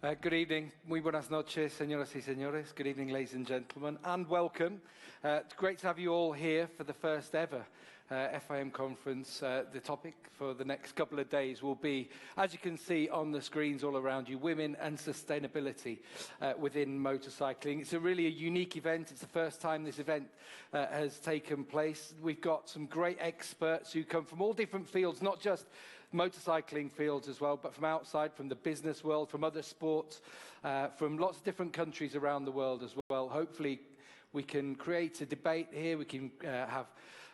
Good evening, muy buenas noches, señoras y señores. Good evening, ladies and gentlemen, and welcome. It's great to have you all here for the first ever FIM conference. The topic for the next couple of days will be, as you can see on the screens all around you, women and sustainability within motorcycling. It's really a unique event. It's the first time this event has taken place. We've got some great experts who come from all different fields, not just motorcycling fields as well, but from outside, from the business world, from other sports, from lots of different countries around the world as well. Hopefully we can create a debate here, we can have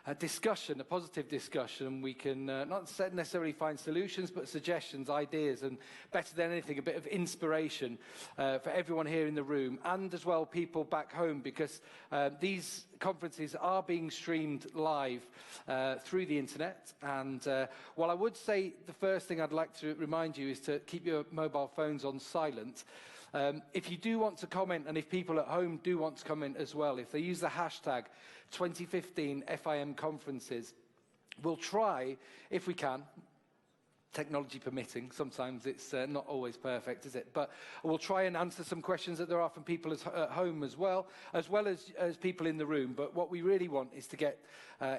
a discussion, a positive discussion. We can not necessarily find solutions, but suggestions, ideas, and better than anything, a bit of inspiration for everyone here in the room, and as well people back home, because these conferences are being streamed live through the internet. And while I would say the first thing I'd like to remind you is to keep your mobile phones on silent. If you do want to comment, and if people at home do want to comment as well, if they use the hashtag 2015 FIM conferences, we'll try, if we can, technology permitting. Sometimes it's not always perfect, is it? But we'll try and answer some questions that there are from people at home as well as people in the room. But what we really want is to get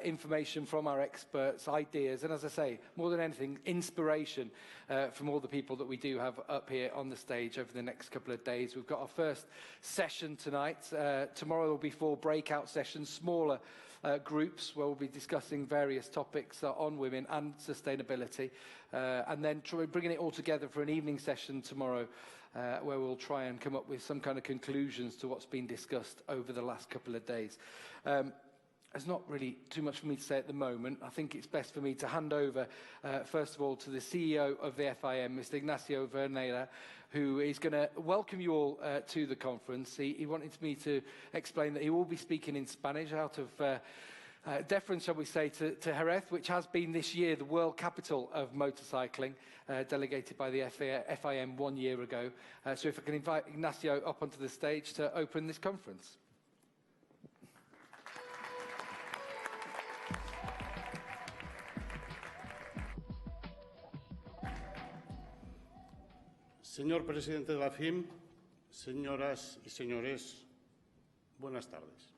information from our experts, ideas, and as I say, more than anything, inspiration from all the people that we do have up here on the stage over the next couple of days. We've got our first session tonight. Tomorrow there will be 4 breakout sessions, smaller groups, where we'll be discussing various topics on women and sustainability, and then bringing it all together for an evening session tomorrow, where we'll try and come up with some kind of conclusions to what's been discussed over the last couple of days. There's not really too much for me to say at the moment. I think it's best for me to hand over, first of all, to the CEO of the FIM, Mr. Ignacio Verneda, who is going to welcome you all to the conference. He wanted me to explain that he will be speaking in Spanish out of deference, shall we say, to Jerez, which has been this year the world capital of motorcycling, delegated by the FIM 1 year ago. So if I can invite Ignacio up onto the stage to open this conference. Señor presidente de la FIM, señoras y señores, buenas tardes.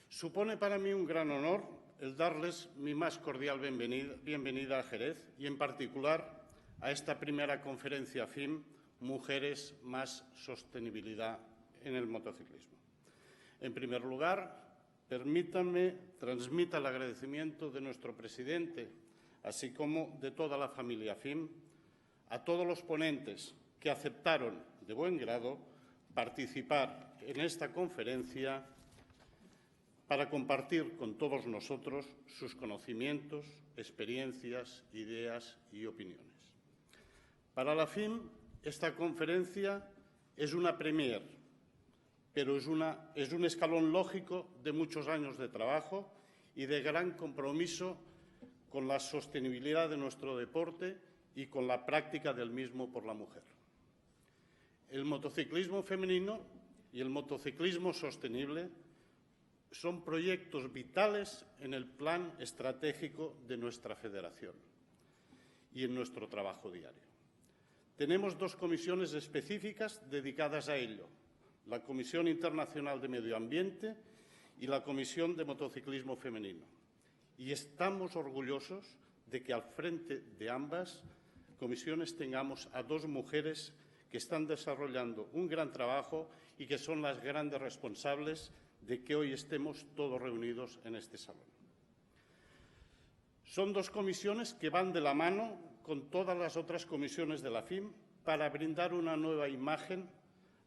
Supone para mí un gran honor el darles mi más cordial bienvenida a Jerez y, en particular, a esta primera conferencia FIM, Mujeres más Sostenibilidad en el Motociclismo. En primer lugar, permítanme transmitir el agradecimiento de nuestro presidente, así como de toda la familia FIM, a todos los ponentes que aceptaron de buen grado participar en esta conferencia para compartir con todos nosotros sus conocimientos, experiencias, ideas y opiniones. Para la FIM, esta conferencia es una premier, pero es un escalón lógico de muchos años de trabajo y de gran compromiso con la sostenibilidad de nuestro deporte y con la práctica del mismo por la mujer. El motociclismo femenino y el motociclismo sostenible son proyectos vitales en el plan estratégico de nuestra federación y en nuestro trabajo diario. Tenemos 2 comisiones específicas dedicadas a ello, la Comisión Internacional de Medio Ambiente y la Comisión de Motociclismo Femenino. Y estamos orgullosos de que al frente de ambas comisiones tengamos a 2 mujeres que están desarrollando un gran trabajo y que son las grandes responsables de que hoy estemos todos reunidos en este salón. Son 2 comisiones que van de la mano con todas las otras comisiones de la FIM para brindar una nueva imagen,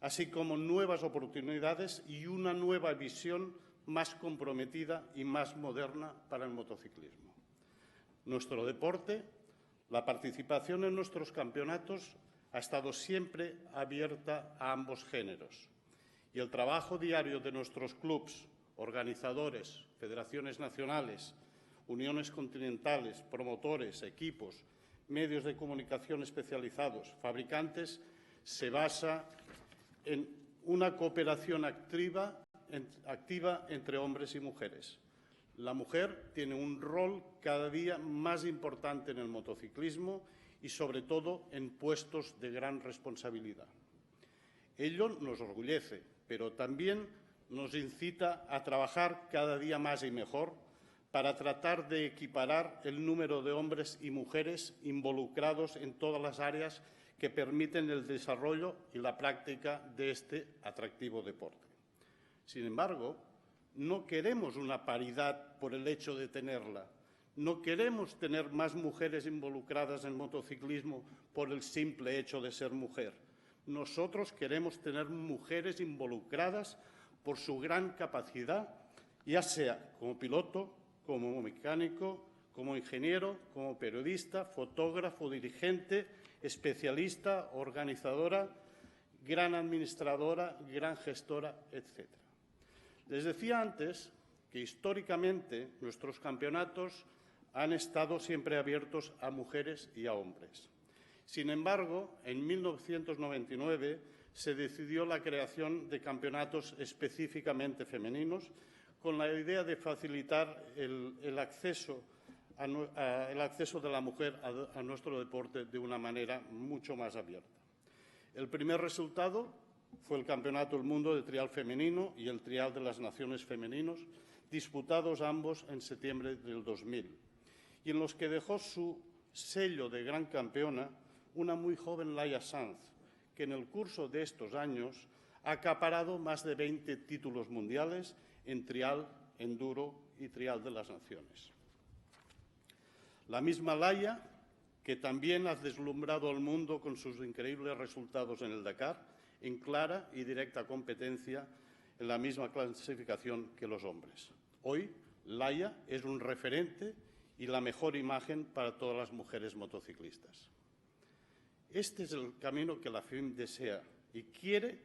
así como nuevas oportunidades y una nueva visión más comprometida y más moderna para el motociclismo. Nuestro deporte, la participación en nuestros campeonatos ha estado siempre abierta a ambos géneros y el trabajo diario de nuestros clubs, organizadores, federaciones nacionales, uniones continentales, promotores, equipos, medios de comunicación especializados, fabricantes, se basa en una cooperación activa entre hombres y mujeres. La mujer tiene un rol cada día más importante en el motociclismo y, sobre todo, en puestos de gran responsabilidad. Ello nos orgullece, pero también nos incita a trabajar cada día más y mejor para tratar de equiparar el número de hombres y mujeres involucrados en todas las áreas que permiten el desarrollo y la práctica de este atractivo deporte. Sin embargo, no queremos una paridad por el hecho de tenerla. No queremos tener más mujeres involucradas en motociclismo por el simple hecho de ser mujer. Nosotros queremos tener mujeres involucradas por su gran capacidad, ya sea como piloto, como mecánico, como ingeniero, como periodista, fotógrafo, dirigente, especialista, organizadora, gran administradora, gran gestora, etc. Les decía antes que históricamente nuestros campeonatos han estado siempre abiertos a mujeres y a hombres. Sin embargo, en 1999 se decidió la creación de campeonatos específicamente femeninos con la idea de facilitar el acceso de la mujer a nuestro deporte de una manera mucho más abierta. El primer resultado fue el Campeonato del Mundo de Trial Femenino y el Trial de las Naciones Femeninos, disputados ambos en septiembre del 2000, y en los que dejó su sello de gran campeona una muy joven Laia Sanz, que en el curso de estos años ha acaparado más de 20 títulos mundiales en trial, enduro y trial de las naciones. La misma Laia, que también ha deslumbrado al mundo con sus increíbles resultados en el Dakar, en clara y directa competencia en la misma clasificación que los hombres. Hoy, Laia es un referente y la mejor imagen para todas las mujeres motociclistas. Este es el camino que la FIM desea y quiere,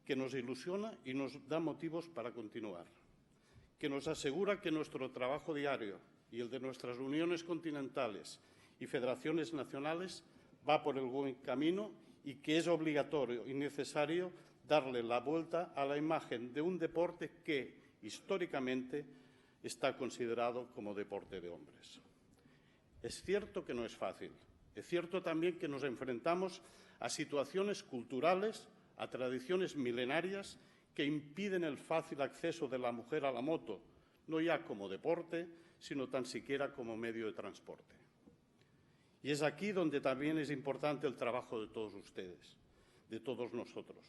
que nos ilusiona y nos da motivos para continuar, que nos asegura que nuestro trabajo diario y el de nuestras uniones continentales y federaciones nacionales va por el buen camino y que es obligatorio y necesario darle la vuelta a la imagen de un deporte que, históricamente, está considerado como deporte de hombres. Es cierto que no es fácil. Es cierto también que nos enfrentamos a situaciones culturales, a tradiciones milenarias que impiden el fácil acceso de la mujer a la moto, no ya como deporte, sino tan siquiera como medio de transporte. Y es aquí donde también es importante el trabajo de todos ustedes, de todos nosotros.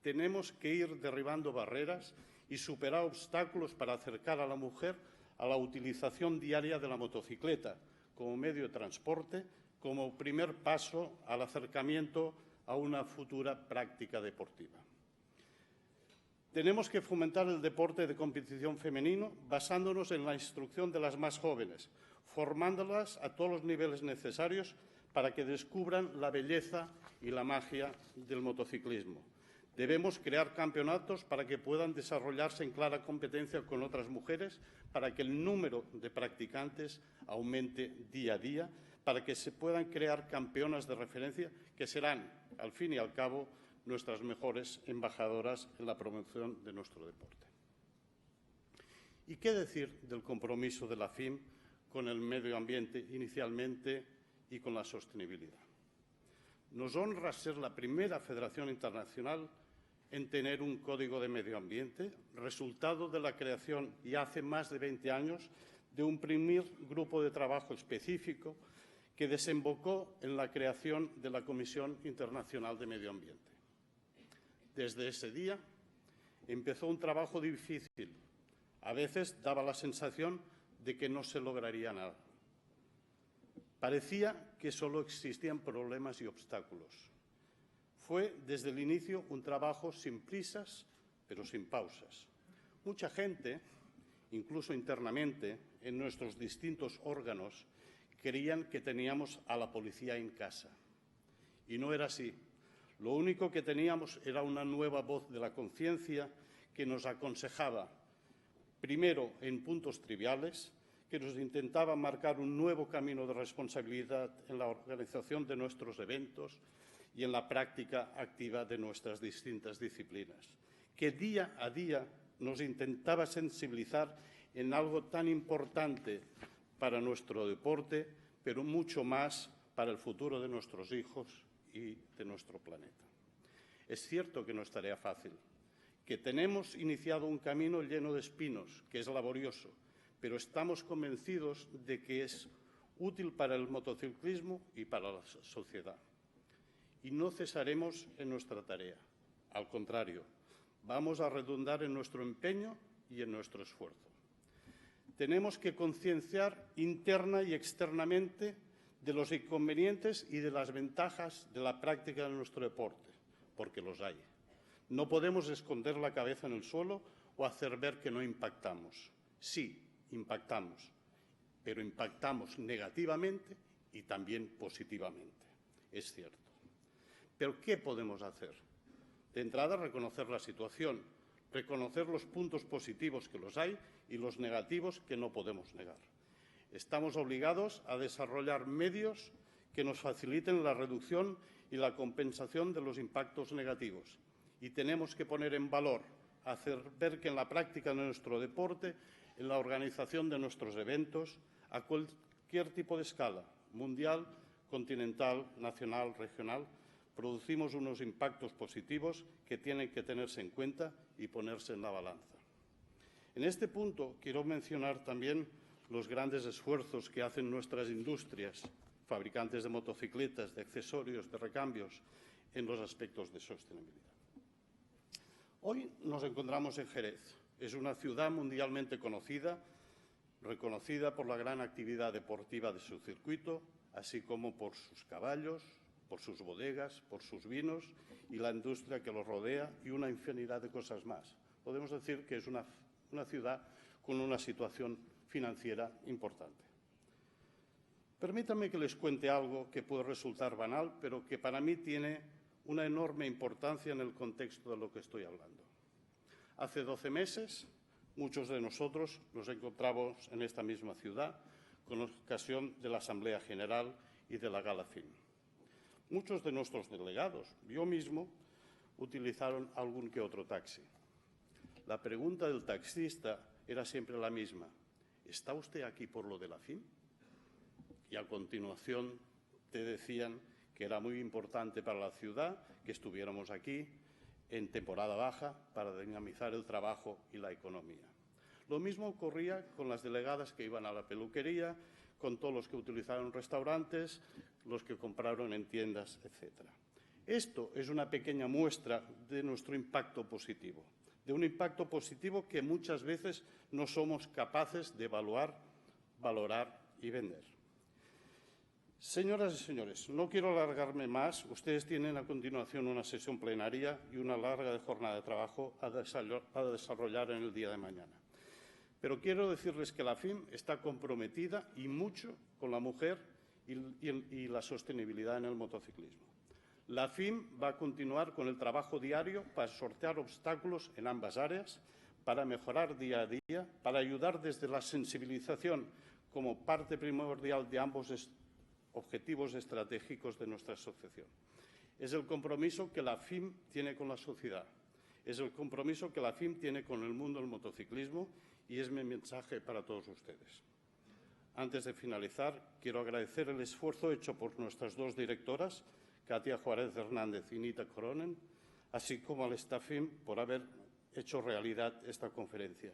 Tenemos que ir derribando barreras y superar obstáculos para acercar a la mujer a la utilización diaria de la motocicleta como medio de transporte, como primer paso al acercamiento a una futura práctica deportiva. Tenemos que fomentar el deporte de competición femenino basándonos en la instrucción de las más jóvenes, formándolas a todos los niveles necesarios para que descubran la belleza y la magia del motociclismo. Debemos crear campeonatos para que puedan desarrollarse en clara competencia con otras mujeres, para que el número de practicantes aumente día a día, para que se puedan crear campeonas de referencia que serán, al fin y al cabo, nuestras mejores embajadoras en la promoción de nuestro deporte. ¿Y qué decir del compromiso de la FIM con el medio ambiente inicialmente y con la sostenibilidad? Nos honra ser la primera federación internacional en tener un código de medio ambiente, resultado de la creación, ya hace más de 20 años, de un primer grupo de trabajo específico que desembocó en la creación de la Comisión Internacional de Medio Ambiente. Desde ese día empezó un trabajo difícil. A veces daba la sensación de que no se lograría nada. Parecía que solo existían problemas y obstáculos. Fue desde el inicio un trabajo sin prisas, pero sin pausas. Mucha gente, incluso internamente, en nuestros distintos órganos, creían que teníamos a la policía en casa. Y no era así. Lo único que teníamos era una nueva voz de la conciencia que nos aconsejaba, primero en puntos triviales, que nos intentaba marcar un nuevo camino de responsabilidad en la organización de nuestros eventos y en la práctica activa de nuestras distintas disciplinas, que día a día nos intentaba sensibilizar en algo tan importante para nuestro deporte, pero mucho más para el futuro de nuestros hijos y de nuestro planeta. Es cierto que no es tarea fácil, que tenemos iniciado un camino lleno de espinos, que es laborioso, pero estamos convencidos de que es útil para el motociclismo y para la sociedad. Y no cesaremos en nuestra tarea. Al contrario, vamos a redundar en nuestro empeño y en nuestro esfuerzo. Tenemos que concienciar interna y externamente de los inconvenientes y de las ventajas de la práctica de nuestro deporte, porque los hay. No podemos esconder la cabeza en el suelo o hacer ver que no impactamos. Sí, impactamos, pero impactamos negativamente y también positivamente, es cierto. ¿Pero qué podemos hacer? De entrada, reconocer la situación, reconocer los puntos positivos que los hay y los negativos que no podemos negar. Estamos obligados a desarrollar medios que nos faciliten la reducción y la compensación de los impactos negativos. Y tenemos que poner en valor, hacer ver que en la práctica de nuestro deporte, en la organización de nuestros eventos, a cualquier tipo de escala, mundial, continental, nacional, regional, producimos unos impactos positivos que tienen que tenerse en cuenta y ponerse en la balanza. En este punto quiero mencionar también los grandes esfuerzos que hacen nuestras industrias, fabricantes de motocicletas, de accesorios, de recambios, en los aspectos de sostenibilidad. Hoy nos encontramos en Jerez. Es una ciudad mundialmente conocida, reconocida por la gran actividad deportiva de su circuito, así como por sus caballos, por sus bodegas, por sus vinos y la industria que los rodea y una infinidad de cosas más. Podemos decir que es una ciudad con una situación financiera importante. Permítanme que les cuente algo que puede resultar banal, pero que para mí tiene una enorme importancia en el contexto de lo que estoy hablando. Hace 12 meses, muchos de nosotros nos encontramos en esta misma ciudad con ocasión de la Asamblea General y de la Gala FIM. Muchos de nuestros delegados, yo mismo, utilizaron algún que otro taxi. La pregunta del taxista era siempre la misma. ¿Está usted aquí por lo de la FIM? Y a continuación te decían que era muy importante para la ciudad que estuviéramos aquí en temporada baja para dinamizar el trabajo y la economía. Lo mismo ocurría con las delegadas que iban a la peluquería, con todos los que utilizaron restaurantes, los que compraron en tiendas, etc. Esto es una pequeña muestra de nuestro impacto positivo, de un impacto positivo que muchas veces no somos capaces de evaluar, valorar y vender. Señoras y señores, no quiero alargarme más. Ustedes tienen a continuación una sesión plenaria y una larga jornada de trabajo a desarrollar en el día de mañana. Pero quiero decirles que la FIM está comprometida y mucho con la mujer y la sostenibilidad en el motociclismo. La FIM va a continuar con el trabajo diario para sortear obstáculos en ambas áreas, para mejorar día a día, para ayudar desde la sensibilización como parte primordial de ambos objetivos estratégicos de nuestra asociación. Es el compromiso que la FIM tiene con la sociedad, es el compromiso que la FIM tiene con el mundo del motociclismo y es mi mensaje para todos ustedes. Antes de finalizar, quiero agradecer el esfuerzo hecho por nuestras dos directoras, Katia Juárez Hernández y Nita Coronen, así como al staff FIM por haber hecho realidad esta conferencia.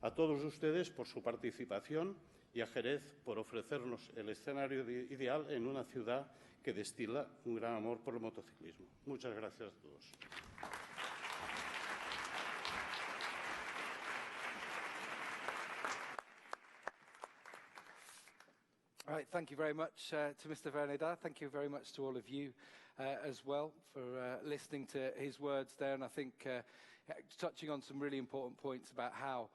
A todos ustedes por su participación y a Jerez por ofrecernos el escenario ideal en una ciudad que destila un gran amor por el motociclismo. Muchas gracias a todos. All right, thank you very much to Mr. Verneda. Thank you very much to all of you as well for listening to his words there. And I think touching on some really important points about how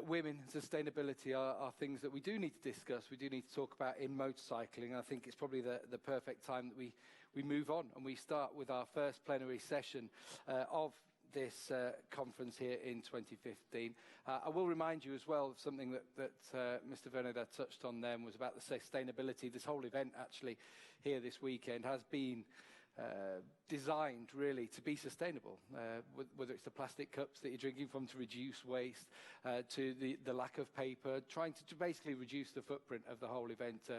women and sustainability are things that we do need to discuss, we do need to talk about in motorcycling. I think it's probably the perfect time that we move on and we start with our first plenary session of this conference here in 2015. I will remind you as well of something that Mr. Verneda touched on then was about the sustainability. This whole event actually here this weekend has been designed really to be sustainable, whether it's the plastic cups that you're drinking from to reduce waste, to the lack of paper, trying to basically reduce the footprint of the whole event.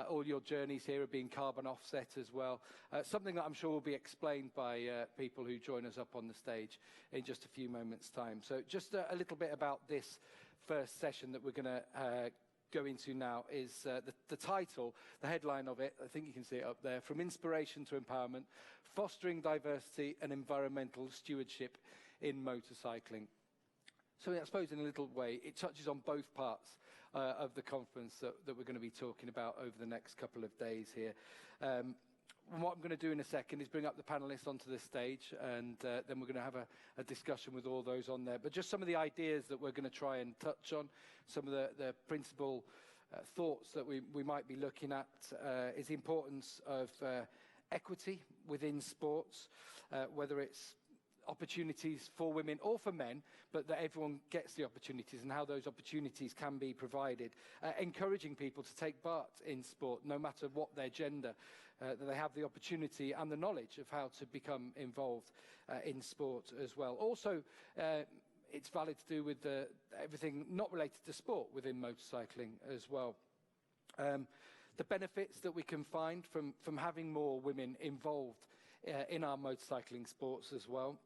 All your journeys here are being carbon offset as well. Something that I'm sure will be explained by people who join us up on the stage in just a few moments' time. So just a little bit about this first session that we're going to go into now is the title, the headline of it, I think you can see it up there, From Inspiration to Empowerment, Fostering Diversity and Environmental Stewardship in Motorcycling. So I suppose in a little way, it touches on both parts of the conference that we're going to be talking about over the next couple of days here. And what I'm going to do in a second is bring up the panelists onto the stage, and then we're going to have a discussion with all those on there. But just some of the ideas that we're going to try and touch on, some of the principal thoughts that we might be looking at is the importance of equity within sports, whether it's opportunities for women or for men, but that everyone gets the opportunities and how those opportunities can be provided. Encouraging people to take part in sport, no matter what their gender, that they have the opportunity and the knowledge of how to become involved in sport as well. Also, it's valid to do with everything not related to sport within motorcycling as well. The benefits that we can find from having more women involved in our motorcycling sports as well.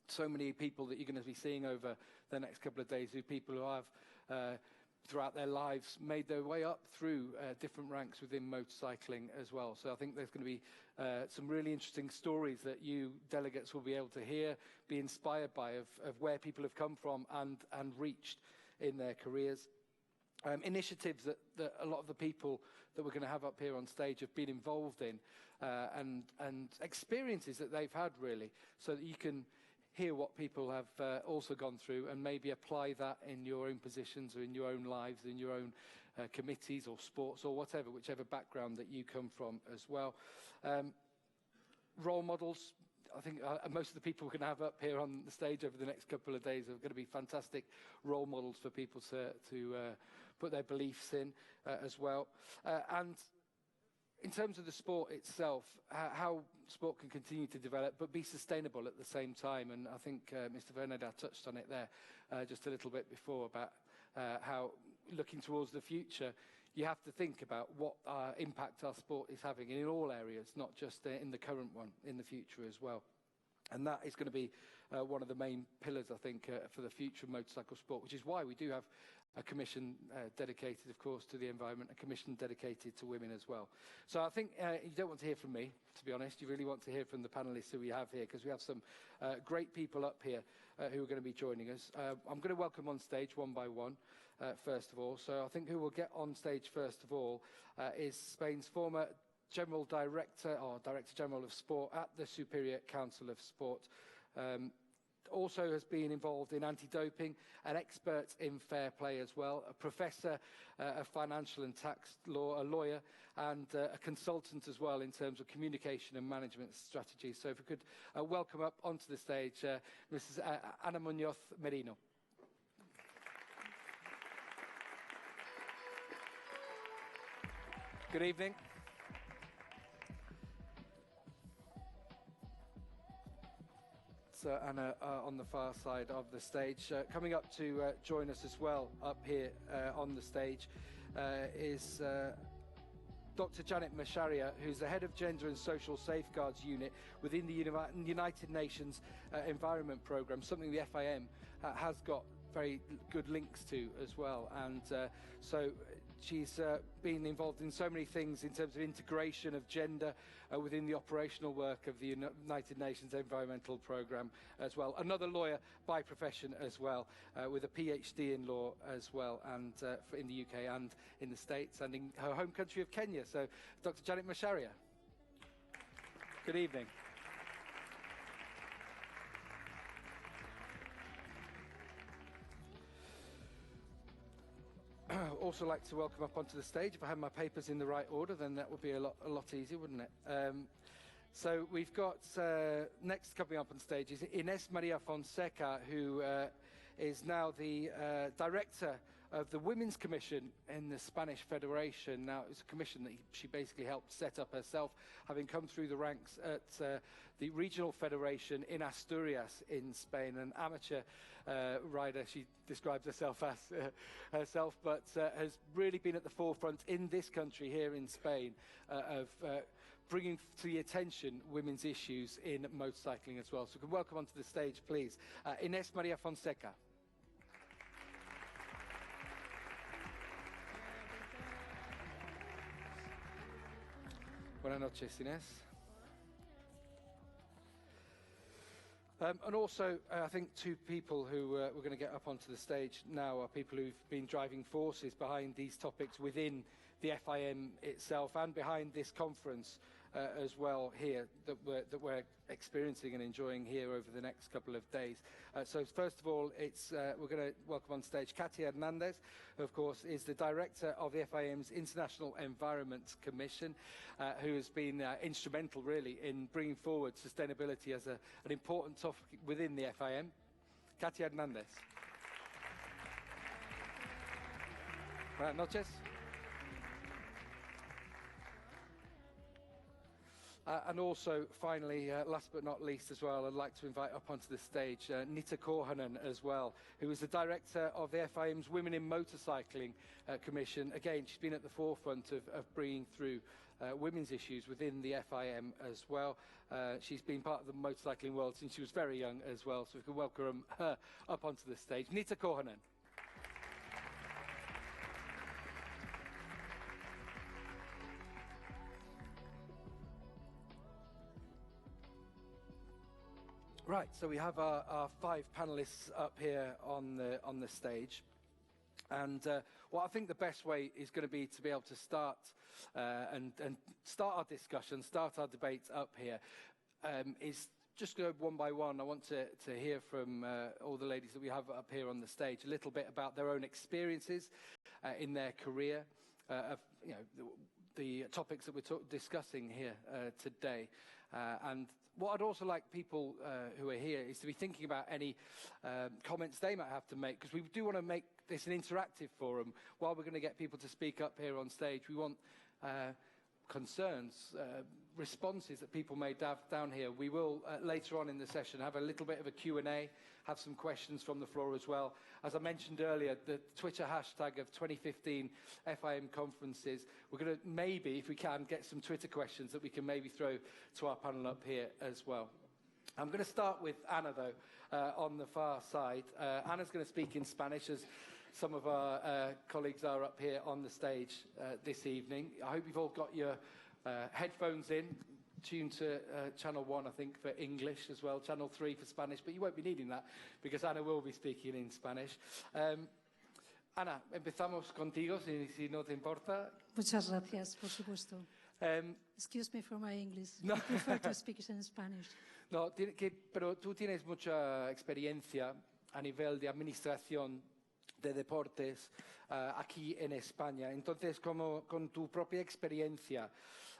So many people that you're going to be seeing over the next couple of days, people who have throughout their lives made their way up through different ranks within motorcycling as well. So I think there's going to be some really interesting stories that you delegates will be able to hear, be inspired by, of where people have come from and reached in their careers. Initiatives that a lot of the people that we're going to have up here on stage have been involved in, and experiences that they've had, really, so that you can hear what people have also gone through and maybe apply that in your own positions or in your own lives, in your own committees or sports or whatever, whichever background that you come from as well. Role models. I think most of the people we're going to have up here on the stage over the next couple of days are going to be fantastic role models for people to put their beliefs in as well. And in terms of the sport itself, how sport can continue to develop but be sustainable at the same time. And I think Mr. Vernada touched on it there just a little bit before about how looking towards the future, you have to think about what impact our sport is having in all areas, not just in the current one, in the future as well. And that is going to be one of the main pillars, I think, for the future of motorcycle sport, which is why we do have a commission dedicated, of course, to the environment, a commission dedicated to women as well. So I think you don't want to hear from me, to be honest. You really want to hear from the panelists who we have here, because we have some great people up here who are going to be joining us. I'm going to welcome on stage one by one, first of all. So I think who will get on stage first of all is Spain's former General Director, or Director General of Sport at the Superior Council of Sport. Also has been involved in anti-doping, an expert in fair play as well, a professor of financial and tax law, a lawyer, and a consultant as well in terms of communication and management strategies. So if we could welcome up onto the stage Mrs. Ana Muñoz Merino. Good evening. Anna on the far side of the stage. Coming up to join us as well up here on the stage is Dr. Janet Macharia, who's the head of Gender and Social Safeguards Unit within the United Nations Environment Programme, something the FIM has got very good links to as well. And so she's been involved in so many things in terms of integration of gender within the operational work of the United Nations Environmental Programme as well. Another lawyer by profession as well, with a PhD in law as well, and in the UK and in the States and in her home country of Kenya. So Dr. Janet Macharia. Good evening. Also like to welcome up onto the stage, if I had my papers in the right order, then that would be a lot easier, wouldn't it? So we've got, next coming up on stage is Ines Maria Fonseca, who is now the Director of the Women's Commission in the Spanish Federation. Now, it's a commission that she basically helped set up herself, having come through the ranks at the regional federation in Asturias in Spain, an amateur rider, she describes herself as but has really been at the forefront in this country here in Spain of bringing to the attention women's issues in motorcycling as well. So we can welcome onto the stage, please, Inés María Fonseca. Buenas noches, Inés. And also, I think two people who we're going to get up onto the stage now are people who've been driving forces behind these topics within the FIM itself and behind this conference as well here that we're experiencing and enjoying here over the next couple of days. So first of all, we're going to welcome on stage Katia Hernandez, who of course is the director of the FIM's International Environment Commission, who has been instrumental really in bringing forward sustainability as an important topic within the FIM. Katia Hernandez. Buenas noches. And also, finally, last but not least as well, I'd like to invite up onto the stage Nita Korhonen as well, who is the director of the FIM's Women in Motorcycling Commission. Again, she's been at the forefront of bringing through women's issues within the FIM as well. She's been part of the motorcycling world since she was very young as well, so we can welcome her up onto the stage. Nita Korhonen. Right, so we have our five panelists up here on the stage, and what I think the best way is going to be able to start and start our discussion, start our debate up here, is just go one by one. I want to hear from all the ladies that we have up here on the stage a little bit about their own experiences in their career, of the topics that we're discussing here today, and what I'd also like people who are here is to be thinking about any comments they might have to make, because we do want to make this an interactive forum. While we're going to get people to speak up here on stage, we want concerns, responses that people may have down here. We will, later on in the session, have a little bit of a Q&A, have some questions from the floor as well. As I mentioned earlier, the Twitter hashtag of 2015 FIM conferences, we're going to maybe, if we can, get some Twitter questions that we can maybe throw to our panel up here as well. I'm going to start with Ana, though, on the far side. Ana's going to speak in Spanish, as some of our colleagues are up here on the stage this evening. I hope you've all got your headphones in, tuned to channel 1, I think, for English as well, channel 3 for Spanish, but you won't be needing that because Ana will be speaking in Spanish. Ana, empezamos contigo, si no te importa. Muchas gracias, por supuesto. Excuse me for my English. No. I prefer to speak in Spanish. No, pero tú tienes mucha experiencia a nivel de administración de deportes aquí en España. Entonces, con tu propia experiencia,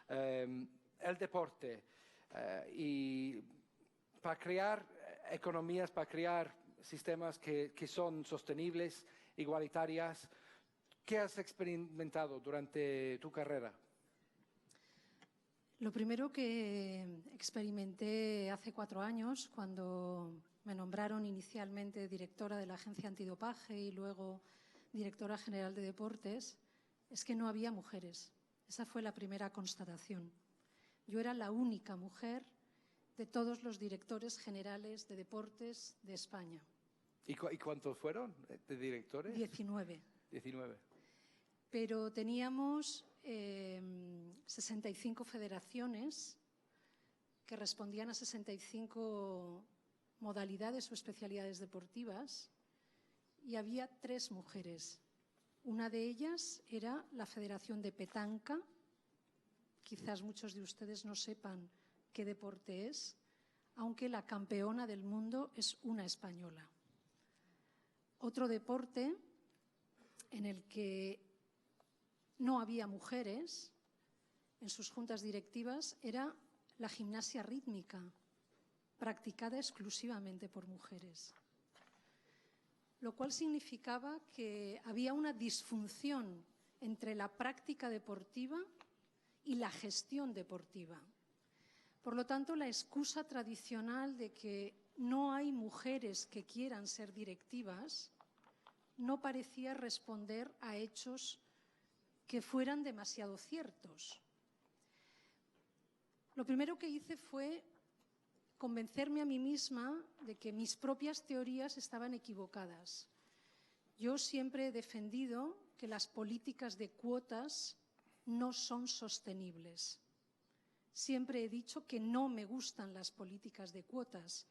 el deporte y para crear economías, para crear sistemas que son sostenibles, igualitarias, ¿qué has experimentado durante tu carrera? Lo primero que experimenté hace 4 años, cuando me nombraron inicialmente directora de la Agencia Antidopaje y luego directora general de deportes, es que no había mujeres. Esa fue la primera constatación. Yo era la única mujer de todos los directores generales de deportes de España. ¿Y cuántos fueron de directores? 19. 19. Pero teníamos 65 federaciones que respondían a 65 modalidades o especialidades deportivas y había 3 mujeres. Una de ellas era la Federación de Petanca. Quizás muchos de ustedes no sepan qué deporte es, aunque la campeona del mundo es una española. Otro deporte en el que no había mujeres en sus juntas directivas era la gimnasia rítmica, practicada exclusivamente por mujeres. lo cual significaba que había una disfunción entre la práctica deportiva y la gestión deportiva. Por lo tanto, la excusa tradicional de que no hay mujeres que quieran ser directivas no parecía responder a hechos que fueran demasiado ciertos. Lo primero que hice fue convencerme a mí misma de que mis propias teorías estaban equivocadas. Yo siempre he defendido que las políticas de cuotas no son sostenibles. Siempre he dicho que no me gustan las políticas de cuotas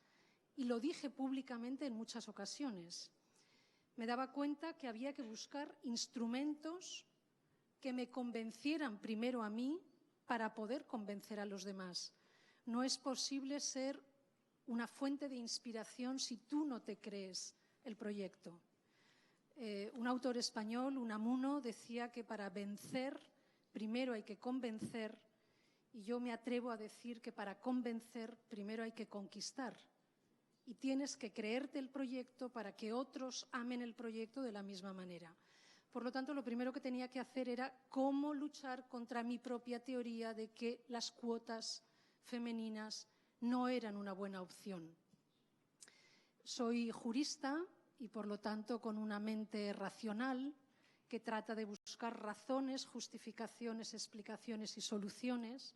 y lo dije públicamente en muchas ocasiones. Me daba cuenta que había que buscar instrumentos que me convencieran primero a mí para poder convencer a los demás. No es posible ser una fuente de inspiración si tú no te crees el proyecto. Un autor español, Unamuno, decía que para vencer primero hay que convencer, y yo me atrevo a decir que para convencer primero hay que conquistar. Y tienes que creerte el proyecto para que otros amen el proyecto de la misma manera. Por lo tanto, lo primero que tenía que hacer era cómo luchar contra mi propia teoría de que las cuotas femeninas no eran una buena opción. Soy jurista y, por lo tanto, con una mente racional que trata de buscar razones, justificaciones, explicaciones y soluciones.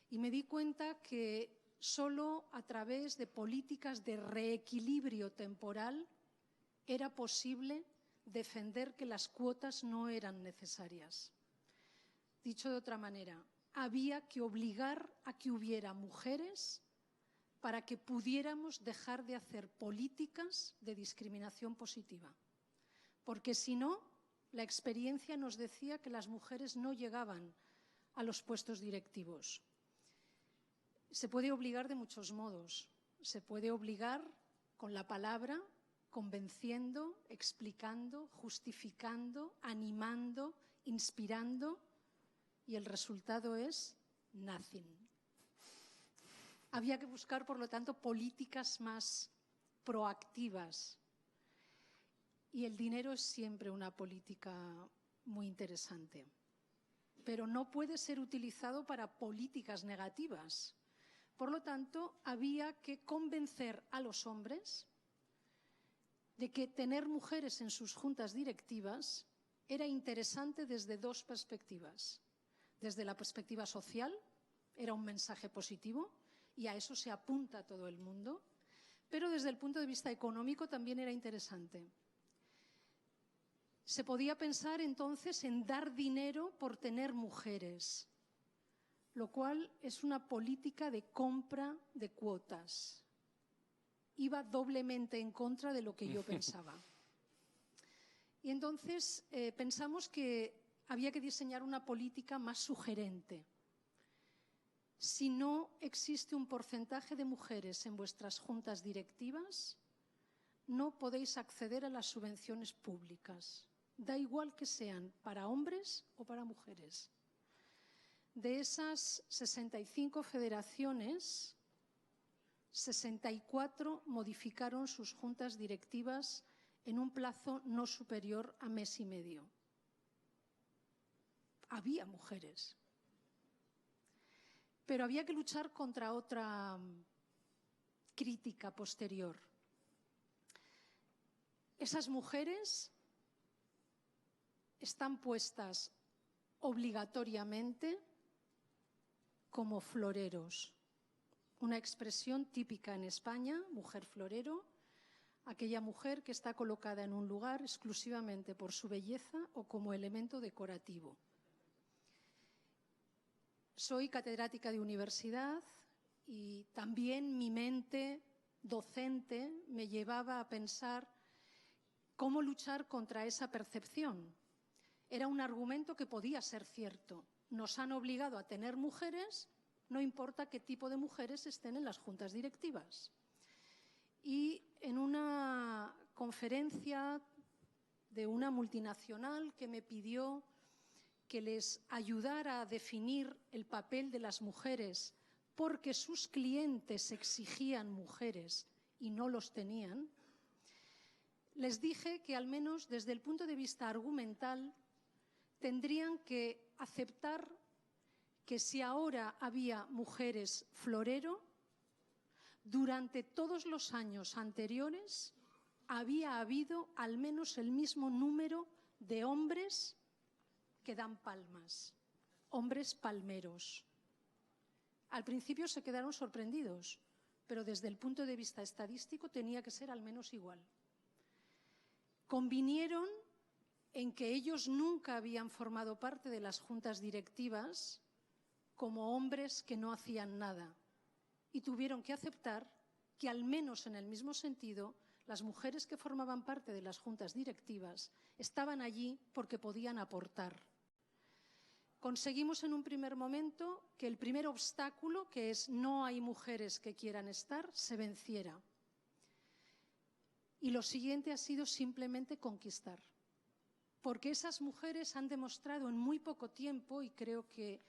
Y me di cuenta que solo a través de políticas de reequilibrio temporal era posible defender que las cuotas no eran necesarias. Dicho de otra manera, había que obligar a que hubiera mujeres para que pudiéramos dejar de hacer políticas de discriminación positiva. Porque si no, la experiencia nos decía que las mujeres no llegaban a los puestos directivos. Se puede obligar de muchos modos. Se puede obligar con la palabra, convenciendo, explicando, justificando, animando, inspirando, y el resultado es nothing. Había que buscar, por lo tanto, políticas más proactivas. Y el dinero es siempre una política muy interesante. Pero no puede ser utilizado para políticas negativas. Por lo tanto, había que convencer a los hombres de que tener mujeres en sus juntas directivas era interesante desde dos perspectivas. Desde la perspectiva social, era un mensaje positivo y a eso se apunta todo el mundo, pero desde el punto de vista económico también era interesante. Se podía pensar entonces en dar dinero por tener mujeres, lo cual es una política de compra de cuotas. Iba doblemente en contra de lo que yo pensaba. Y entonces pensamos que había que diseñar una política más sugerente. Si no existe un porcentaje de mujeres en vuestras juntas directivas, no podéis acceder a las subvenciones públicas. Da igual que sean para hombres o para mujeres. De esas 65 federaciones, 64 modificaron sus juntas directivas en un plazo no superior a mes y medio. Había mujeres. Pero había que luchar contra otra crítica posterior. Esas mujeres están puestas obligatoriamente como floreros. Una expresión típica en España, mujer florero, aquella mujer que está colocada en un lugar exclusivamente por su belleza o como elemento decorativo. Soy catedrática de universidad y también mi mente docente me llevaba a pensar cómo luchar contra esa percepción. Era un argumento que podía ser cierto. Nos han obligado a tener mujeres, no importa qué tipo de mujeres estén en las juntas directivas. Y en una conferencia de una multinacional que me pidió que les ayudara a definir el papel de las mujeres porque sus clientes exigían mujeres y no los tenían, les dije que al menos desde el punto de vista argumental tendrían que aceptar que si ahora había mujeres florero, durante todos los años anteriores había habido al menos el mismo número de hombres que dan palmas, hombres palmeros. Al principio se quedaron sorprendidos, pero desde el punto de vista estadístico tenía que ser al menos igual. Convinieron en que ellos nunca habían formado parte de las juntas directivas como hombres que no hacían nada y tuvieron que aceptar que al menos en el mismo sentido las mujeres que formaban parte de las juntas directivas estaban allí porque podían aportar. Conseguimos en un primer momento que el primer obstáculo, que es no hay mujeres que quieran estar, se venciera. Y lo siguiente ha sido simplemente conquistar. Porque esas mujeres han demostrado en muy poco tiempo, y creo que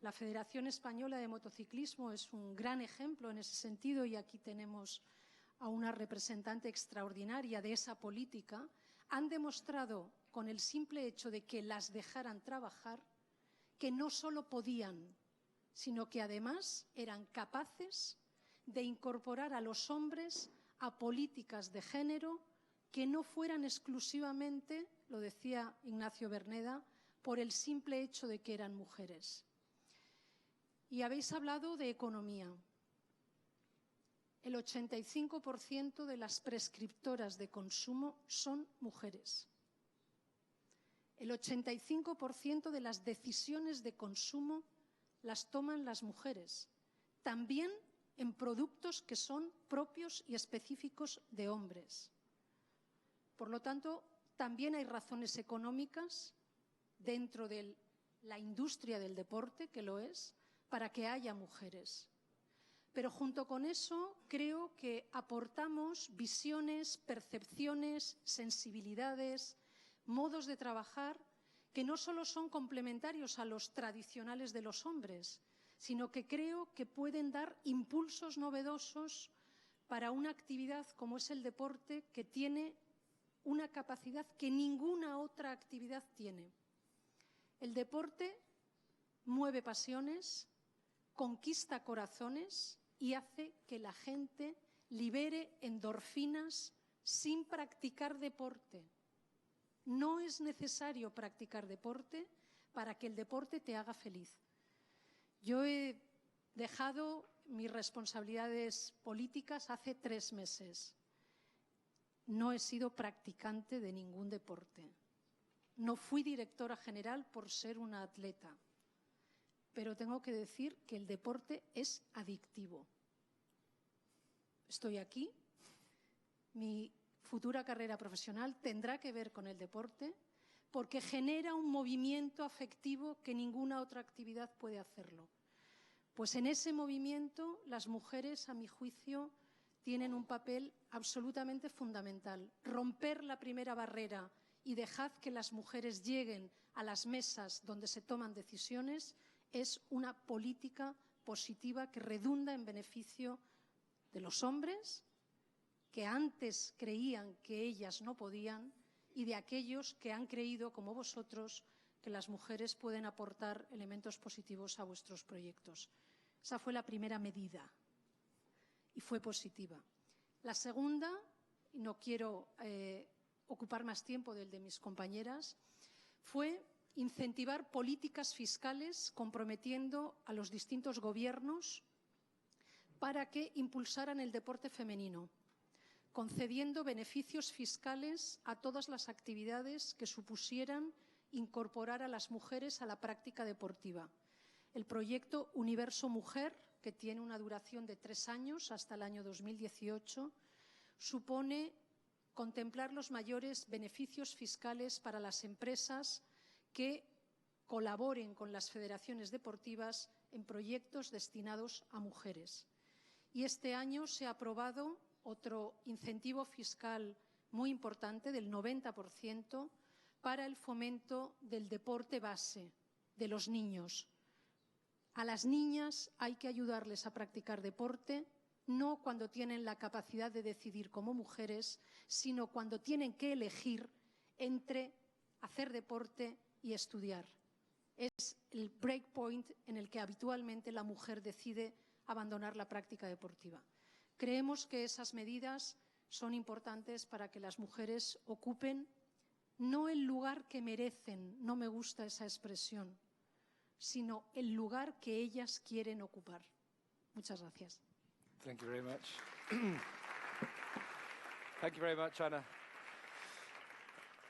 la Federación Española de Motociclismo es un gran ejemplo en ese sentido, y aquí tenemos a una representante extraordinaria de esa política, han demostrado con el simple hecho de que las dejaran trabajar que no solo podían, sino que además eran capaces de incorporar a los hombres a políticas de género que no fueran exclusivamente, lo decía Ignacio Berneda, por el simple hecho de que eran mujeres. Y habéis hablado de economía. El 85% de las prescriptoras de consumo son mujeres. El 85% de las decisiones de consumo las toman las mujeres, también en productos que son propios y específicos de hombres. Por lo tanto, también hay razones económicas dentro de la industria del deporte, que lo es, para que haya mujeres. Pero junto con eso creo que aportamos visiones, percepciones, sensibilidades, modos de trabajar que no solo son complementarios a los tradicionales de los hombres, sino que creo que pueden dar impulsos novedosos para una actividad como es el deporte, que tiene una capacidad que ninguna otra actividad tiene. El deporte mueve pasiones, conquista corazones y hace que la gente libere endorfinas sin practicar deporte. No es necesario practicar deporte para que el deporte te haga feliz. Yo he dejado mis responsabilidades políticas hace 3 meses. No he sido practicante de ningún deporte. No fui directora general por ser una atleta. Pero tengo que decir que el deporte es adictivo. Estoy aquí. Mi futura carrera profesional tendrá que ver con el deporte porque genera un movimiento afectivo que ninguna otra actividad puede hacerlo. Pues en ese movimiento las mujeres, a mi juicio, tienen un papel absolutamente fundamental. Romper la primera barrera y dejad que las mujeres lleguen a las mesas donde se toman decisiones es una política positiva que redunda en beneficio de los hombres, que antes creían que ellas no podían, y de aquellos que han creído, como vosotros, que las mujeres pueden aportar elementos positivos a vuestros proyectos. Esa fue la primera medida y fue positiva. La segunda, y no quiero ocupar más tiempo del de mis compañeras, fue incentivar políticas fiscales comprometiendo a los distintos gobiernos para que impulsaran el deporte femenino, concediendo beneficios fiscales a todas las actividades que supusieran incorporar a las mujeres a la práctica deportiva. El proyecto Universo Mujer, que tiene una duración de 3 años hasta el año 2018, supone contemplar los mayores beneficios fiscales para las empresas que colaboren con las federaciones deportivas en proyectos destinados a mujeres. Y este año se ha aprobado otro incentivo fiscal muy importante del 90% para el fomento del deporte base de los niños. A las niñas hay que ayudarles a practicar deporte no cuando tienen la capacidad de decidir como mujeres, sino cuando tienen que elegir entre hacer deporte y estudiar. Es el breakpoint en el que habitualmente la mujer decide abandonar la práctica deportiva. Creemos que esas medidas son importantes para que las mujeres ocupen no el lugar que merecen, no me gusta esa expresión, sino el lugar que ellas quieren ocupar. Muchas gracias. Thank you very much. Thank you very much, Anna.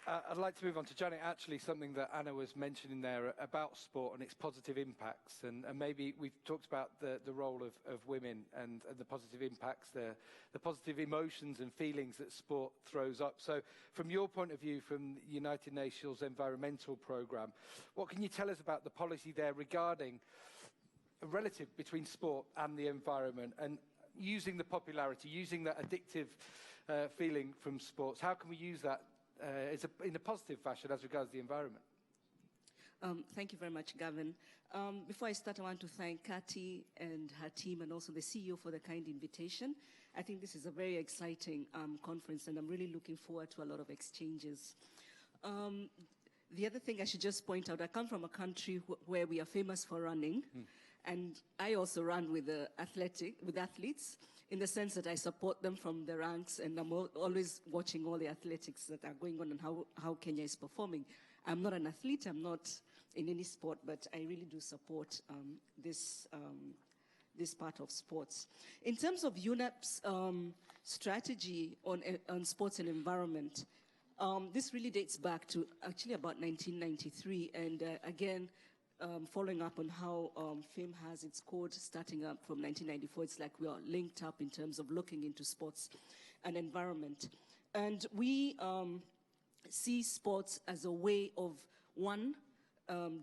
I'd like to move on to Janet. Actually, something that Anna was mentioning there about sport and its positive impacts, and maybe we've talked about the role of women and the positive impacts, the positive emotions and feelings that sport throws up. So from your point of view, from the United Nations Environmental Programme, what can you tell us about the policy there regarding a relative between sport and the environment, and using the popularity, using that addictive feeling from sports? How can we use that in a positive fashion as regards the environment? Thank you very much, Gavin. Before I start, I want to thank Kathy and her team and also the CEO for the kind invitation. I think this is a very exciting conference, and I'm really looking forward to a lot of exchanges. The other thing I should just point out, I come from a country where we are famous for running, and I also run with athletes, in the sense that I support them from the ranks, and I'm always watching all the athletics that are going on and how Kenya is performing. I'm not an athlete, I'm not in any sport, but I really do support this part of sports. In terms of UNEP's strategy on sports and environment, this really dates back to actually about 1993, and again, following up on how FIM has its code starting up from 1994, it's like we are linked up in terms of looking into sports and environment. And we see sports as a way of, one,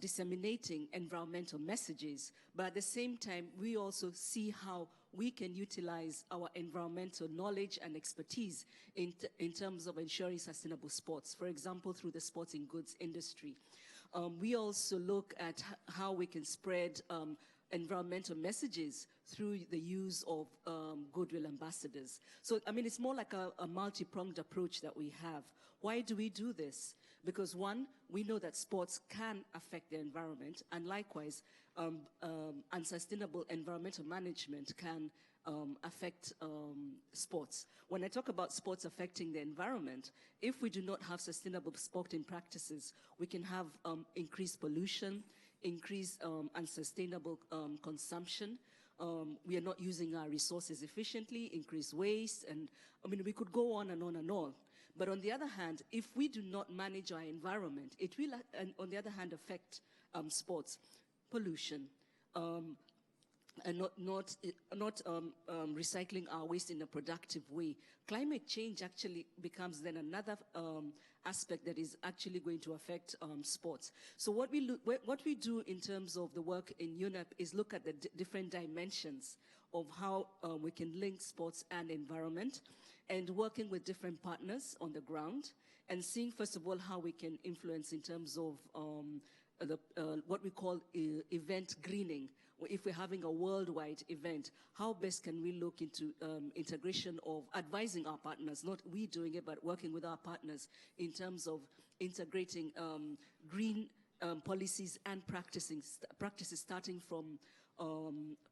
disseminating environmental messages, but at the same time, we also see how we can utilize our environmental knowledge and expertise in terms of ensuring sustainable sports, for example, through the sporting goods industry. We also look at how we can spread environmental messages through the use of goodwill ambassadors. So, I mean, it's more like a multi-pronged approach that we have. Why do we do this? Because one, we know that sports can affect the environment, and likewise, unsustainable environmental management can affect sports. When I talk about sports affecting the environment, if we do not have sustainable sporting practices, we can have increased pollution, increased unsustainable consumption. We are not using our resources efficiently, increased waste, and I mean, we could go on and on and on. But on the other hand, if we do not manage our environment, it will, on the other hand, affect sports, pollution, and not recycling our waste in a productive way. Climate change actually becomes then another aspect that is actually going to affect sports. So what we do in terms of the work in UNEP is look at the different dimensions of how we can link sports and environment, and working with different partners on the ground, and seeing, first of all, how we can influence in terms of what we call event greening. If we're having a worldwide event, how best can we look into integration of advising our partners, not we doing it, but working with our partners in terms of integrating green policies and practices starting from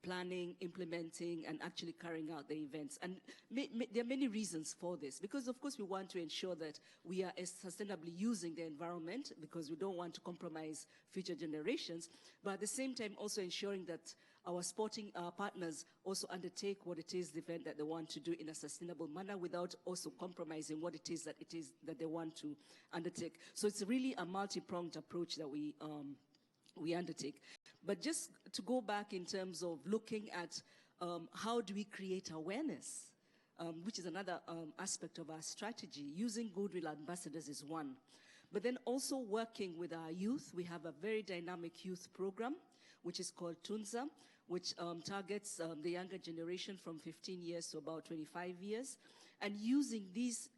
planning, implementing, and actually carrying out the events. And there are many reasons for this, because of course we want to ensure that we are sustainably using the environment, because we don't want to compromise future generations, but at the same time also ensuring that our sporting partners also undertake what it is, the event that they want to do in a sustainable manner, without also compromising what it is that they want to undertake. So it's really a multi-pronged approach that we undertake. But just to go back in terms of looking at how do we create awareness, which is another aspect of our strategy. Using goodwill ambassadors is one. But then also working with our youth. We have a very dynamic youth program, which is called Tunza, which targets the younger generation from 15 years to about 25 years, and using these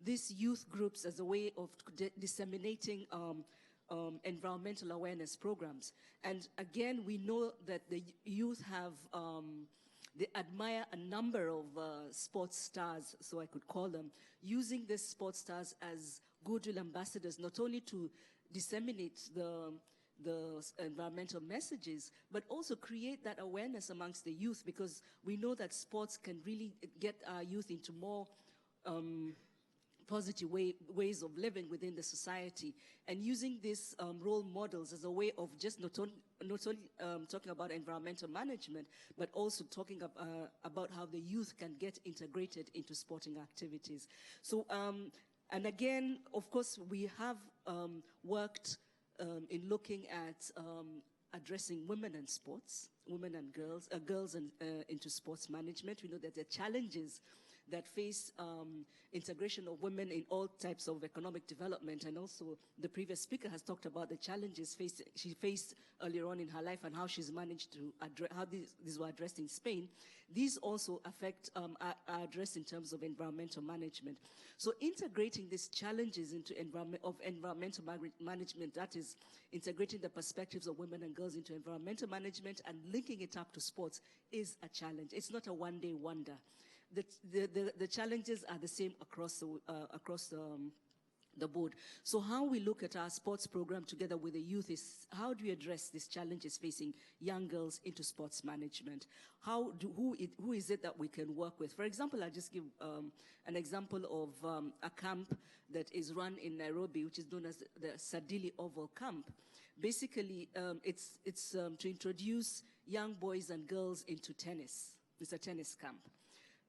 youth groups as a way of disseminating environmental awareness programs. And again, we know that the youth have they admire a number of sports stars, so I could call them, using these sports stars as goodwill ambassadors, not only to disseminate the environmental messages, but also create that awareness amongst the youth, because we know that sports can really get our youth into more positive ways of living within the society, and using these role models as a way of just not only talking about environmental management, but also talking about how the youth can get integrated into sporting activities. So, and again, of course, we have worked in looking at addressing women and sports, women and girls into sports management. We know that there are challenges that face integration of women in all types of economic development. And also the previous speaker has talked about the challenges she faced earlier on in her life and how she's managed to address, how these were addressed in Spain. These also affect our address in terms of environmental management. So integrating these challenges into environmental management, that is integrating the perspectives of women and girls into environmental management and linking it up to sports, is a challenge. It's not a one-day wonder. The challenges are the same across the board. So how we look at our sports program together with the youth is, how do we address these challenges facing young girls into sports management? Who is it that we can work with? For example, I'll just give an example of a camp that is run in Nairobi, which is known as the Sadili Oval Camp. Basically, it's to introduce young boys and girls into tennis. It's a tennis camp.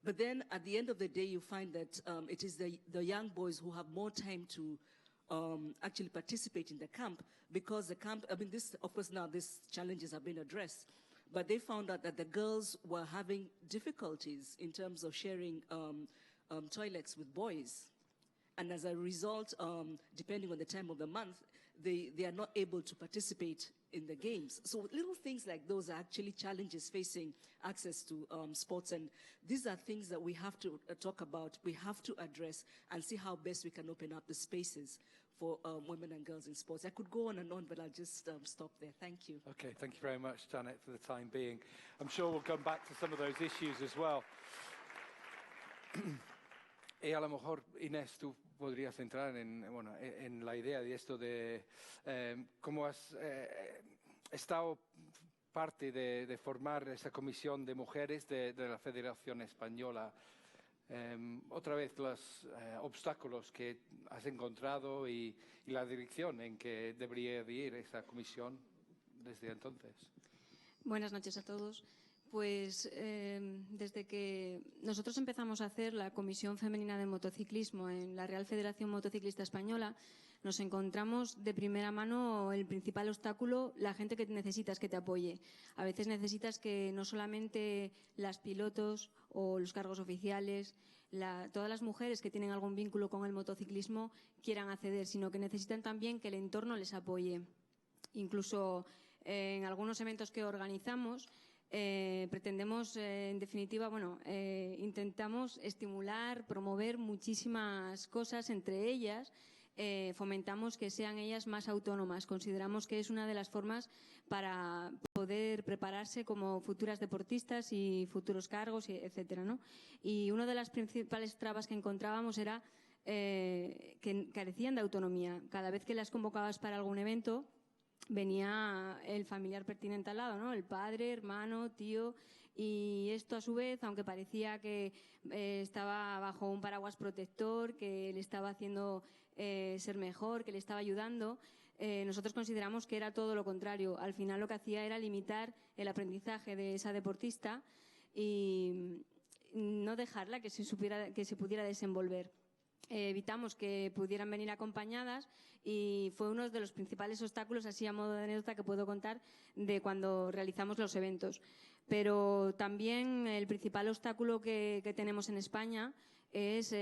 But then at the end of the day, you find that it is the young boys who have more time to actually participate in the camp, because the camp, I mean, of course, now these challenges have been addressed, but they found out that the girls were having difficulties in terms of sharing toilets with boys. And as a result, depending on the time of the month, they are not able to participate in the games. So little things like those are actually challenges facing access to sports. And these are things that we have to talk about, we have to address, and see how best we can open up the spaces for women and girls in sports. I could go on and on, but I'll just stop there. Thank you. Okay, thank you very much, Janet, for the time being. I'm sure we'll come back to some of those issues as well. Y a lo mejor, Inés, tú podrías entrar en la idea de esto de cómo has estado parte de formar esa comisión de mujeres de la Federación Española. Otra vez, los obstáculos que has encontrado y la dirección en que debería ir esa comisión desde entonces. Buenas noches a todos. Pues desde que nosotros empezamos a hacer la Comisión Femenina de Motociclismo en la Real Federación Motociclista Española, nos encontramos de primera mano el principal obstáculo, la gente que necesitas que te apoye. A veces necesitas que no solamente las pilotos o los cargos oficiales, todas las mujeres que tienen algún vínculo con el motociclismo quieran acceder, sino que necesitan también que el entorno les apoye. Incluso en algunos eventos que organizamos, pretendemos, en definitiva, intentamos estimular, promover muchísimas cosas, entre ellas fomentamos que sean ellas más autónomas. Consideramos que es una de las formas para poder prepararse como futuras deportistas y futuros cargos, etcétera, ¿no? Y una de las principales trabas que encontrábamos era que carecían de autonomía. Cada vez que las convocabas para algún evento, venía el familiar pertinente al lado, ¿no? El padre, hermano, tío, y esto a su vez, aunque parecía que estaba bajo un paraguas protector, que le estaba haciendo ser mejor, que le estaba ayudando, nosotros consideramos que era todo lo contrario. Al final lo que hacía era limitar el aprendizaje de esa deportista y no dejarla que se pudiera desenvolver. Evitamos que pudieran venir acompañadas y fue uno de los principales obstáculos, así a modo de anécdota, que puedo contar de cuando realizamos los eventos. Pero también el principal obstáculo que tenemos en España es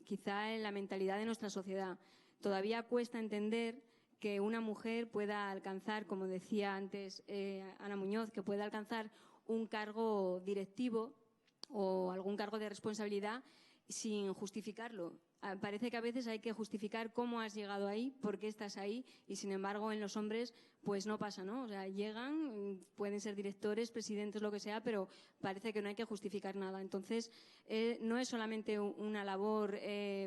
quizá en la mentalidad de nuestra sociedad. Todavía cuesta entender que una mujer pueda alcanzar, como decía antes Ana Muñoz, que pueda alcanzar un cargo directivo o algún cargo de responsabilidad sin justificarlo. Parece que a veces hay que justificar cómo has llegado ahí, por qué estás ahí, y sin embargo en los hombres pues no pasa, ¿no? O sea, llegan, pueden ser directores, presidentes, lo que sea, pero parece que no hay que justificar nada. Entonces, no es solamente una labor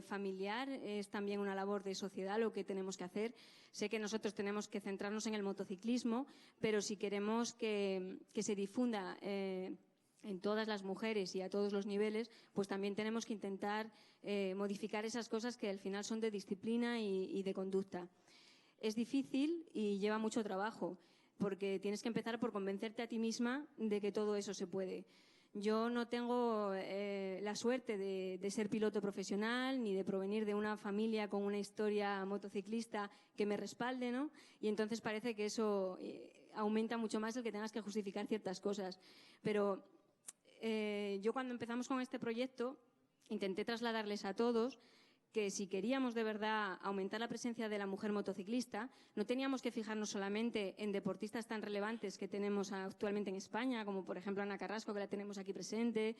familiar, es también una labor de sociedad lo que tenemos que hacer. Sé que nosotros tenemos que centrarnos en el motociclismo, pero si queremos que se difunda en todas las mujeres y a todos los niveles, pues también tenemos que intentar modificar esas cosas que al final son de disciplina y de conducta. Es difícil y lleva mucho trabajo, porque tienes que empezar por convencerte a ti misma de que todo eso se puede. Yo no tengo la suerte de ser piloto profesional ni de provenir de una familia con una historia motociclista que me respalde, ¿no? Y entonces parece que eso aumenta mucho más el que tengas que justificar ciertas cosas. Pero yo cuando empezamos con este proyecto intenté trasladarles a todos que si queríamos de verdad aumentar la presencia de la mujer motociclista, no teníamos que fijarnos solamente en deportistas tan relevantes que tenemos actualmente en España, como por ejemplo Ana Carrasco, que la tenemos aquí presente,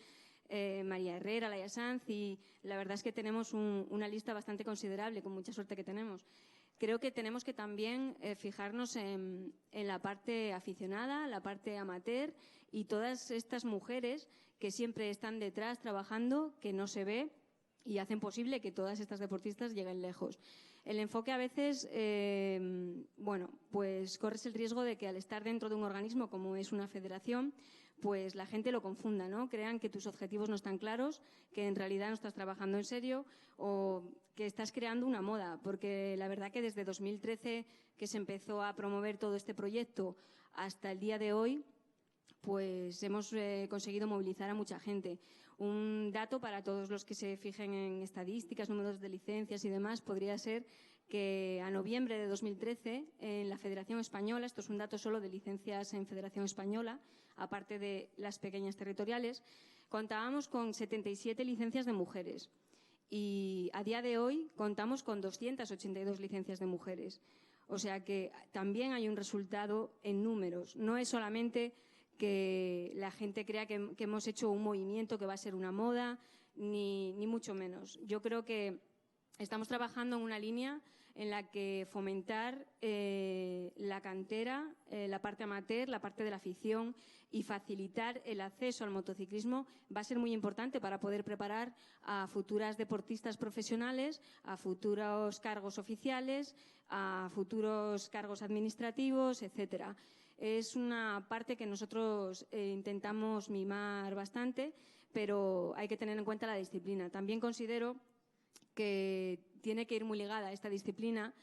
María Herrera, Laia Sanz, y la verdad es que tenemos una lista bastante considerable, con mucha suerte que tenemos. Creo que tenemos que también fijarnos en la parte aficionada, la parte amateur y todas estas mujeres que siempre están detrás trabajando, que no se ve y hacen posible que todas estas deportistas lleguen lejos. El enfoque a veces, bueno, pues corres el riesgo de que al estar dentro de un organismo como es una federación, pues la gente lo confunda, ¿no? Crean que tus objetivos no están claros, que en realidad no estás trabajando en serio o que estás creando una moda, porque la verdad que desde 2013 que se empezó a promover todo este proyecto hasta el día de hoy, pues hemos conseguido movilizar a mucha gente. Un dato para todos los que se fijen en estadísticas, números de licencias y demás, podría ser que a noviembre de 2013 en la Federación Española, esto es un dato solo de licencias en Federación Española, aparte de las pequeñas territoriales, contábamos con 77 licencias de mujeres y a día de hoy contamos con 282 licencias de mujeres. O sea que también hay un resultado en números, no es solamente que la gente crea que hemos hecho un movimiento que va a ser una moda, ni mucho menos. Yo creo que estamos trabajando en una línea en la que fomentar la cantera, la parte amateur, la parte de la afición y facilitar el acceso al motociclismo va a ser muy importante para poder preparar a futuras deportistas profesionales, a futuros cargos oficiales, a futuros cargos administrativos, etcétera. Es una parte que nosotros intentamos mimar bastante, pero hay que tener en cuenta la disciplina. También considero que tiene que ir muy ligada a esta disciplina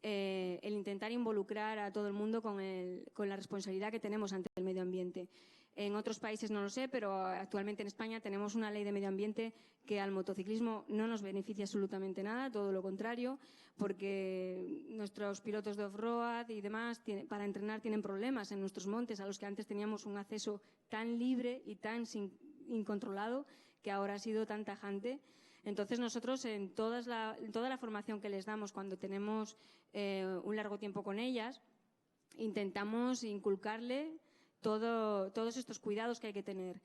el intentar involucrar a todo el mundo con la responsabilidad que tenemos ante el medio ambiente. En otros países no lo sé, pero actualmente en España tenemos una ley de medio ambiente que al motociclismo no nos beneficia absolutamente nada, todo lo contrario, porque nuestros pilotos de off-road y demás para entrenar tienen problemas en nuestros montes, a los que antes teníamos un acceso tan libre y tan incontrolado que ahora ha sido tan tajante. Entonces nosotros en toda la formación que les damos cuando tenemos un largo tiempo con ellas, intentamos inculcarle todos estos cuidados que hay que tener.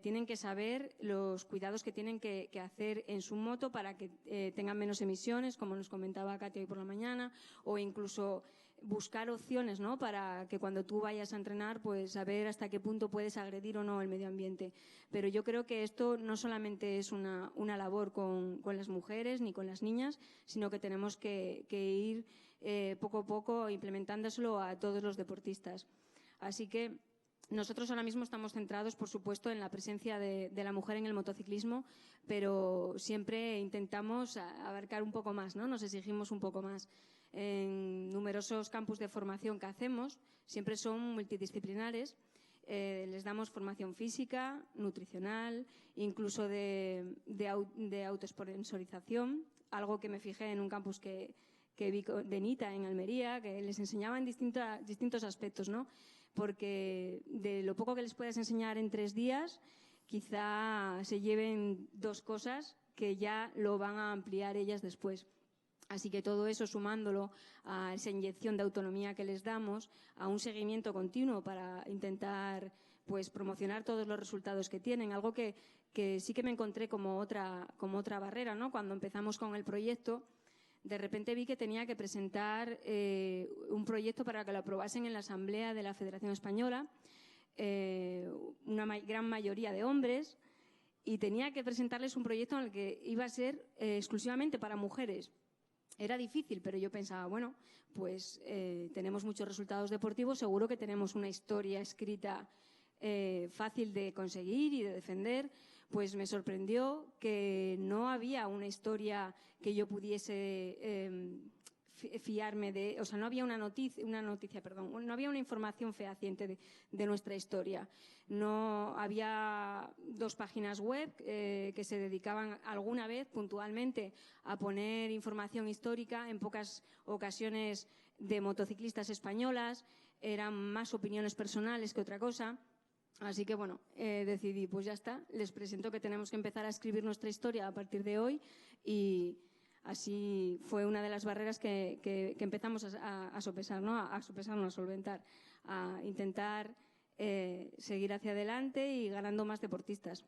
Tienen que saber los cuidados que tienen que hacer en su moto para que tengan menos emisiones, como nos comentaba Katia hoy por la mañana, o incluso buscar opciones, ¿no? Para que cuando tú vayas a entrenar, pues saber hasta qué punto puedes agredir o no el medio ambiente. Pero yo creo que esto no solamente es una labor con las mujeres ni con las niñas, sino que tenemos que ir poco a poco implementándoselo a todos los deportistas. Así que nosotros ahora mismo estamos centrados, por supuesto, en la presencia de la mujer en el motociclismo, pero siempre intentamos abarcar un poco más, ¿no? Nos exigimos un poco más. En numerosos campus de formación que hacemos, siempre son multidisciplinares. Les damos formación física, nutricional, incluso de autosponsorización, algo que me fijé en un campus que vi de Nita en Almería, que les enseñaban distintos aspectos, ¿no? Porque de lo poco que les puedas enseñar en 3 días, quizá se lleven 2 cosas que ya lo van a ampliar ellas después. Así que todo eso, sumándolo a esa inyección de autonomía que les damos, a un seguimiento continuo para intentar pues promocionar todos los resultados que tienen, algo que sí que me encontré como otra barrera, ¿no? Cuando empezamos con el proyecto, de repente vi que tenía que presentar un proyecto para que lo aprobasen en la Asamblea de la Federación Española, una gran mayoría de hombres, y tenía que presentarles un proyecto en el que iba a ser exclusivamente para mujeres. Era difícil, pero yo pensaba, bueno, pues tenemos muchos resultados deportivos, seguro que tenemos una historia escrita fácil de conseguir y de defender. Pues me sorprendió que no había una historia que yo pudiese fiarme de, o sea, no había no había una información fehaciente de nuestra historia. No había 2 páginas web que se dedicaban alguna vez puntualmente a poner información histórica, en pocas ocasiones de motociclistas españolas, eran más opiniones personales que otra cosa. Así que, bueno, decidí, pues ya está, les presento que tenemos que empezar a escribir nuestra historia a partir de hoy, y así fue una de las barreras que empezamos a sopesar, ¿no? A sopesar, no a solventar, a intentar seguir hacia adelante y ganando más deportistas.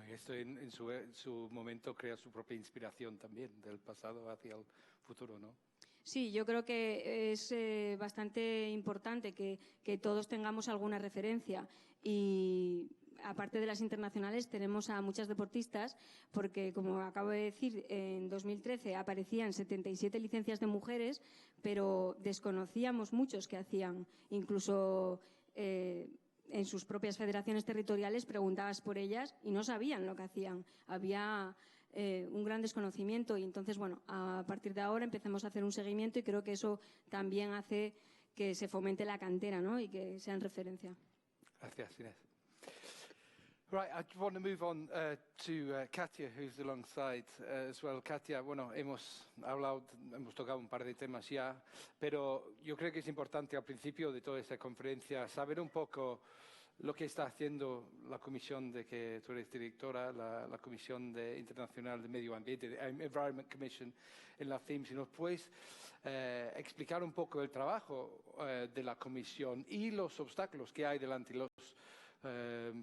Esto en su momento crea su propia inspiración también, del pasado hacia el futuro, ¿no? Sí, yo creo que es bastante importante que todos tengamos alguna referencia, y aparte de las internacionales tenemos a muchas deportistas, porque como acabo de decir, en 2013 aparecían 77 licencias de mujeres, pero desconocíamos muchos que hacían. Incluso en sus propias federaciones territoriales preguntabas por ellas y no sabían lo que hacían. Había un gran desconocimiento, y entonces, bueno, a partir de ahora empezamos a hacer un seguimiento, y creo que eso también hace que se fomente la cantera, ¿no? Y que sean referencia. Gracias, Inés. Right, I want to move on to Katia, who's alongside as well. Katia, bueno, hemos tocado un par de temas ya, pero yo creo que es importante al principio de toda esta conferencia saber un poco lo que está haciendo la comisión de que tú eres directora, la Comisión Internacional de Medio Ambiente, the Environment Commission en la FIM. Si nos puedes explicar un poco el trabajo de la comisión y los obstáculos que hay delante, los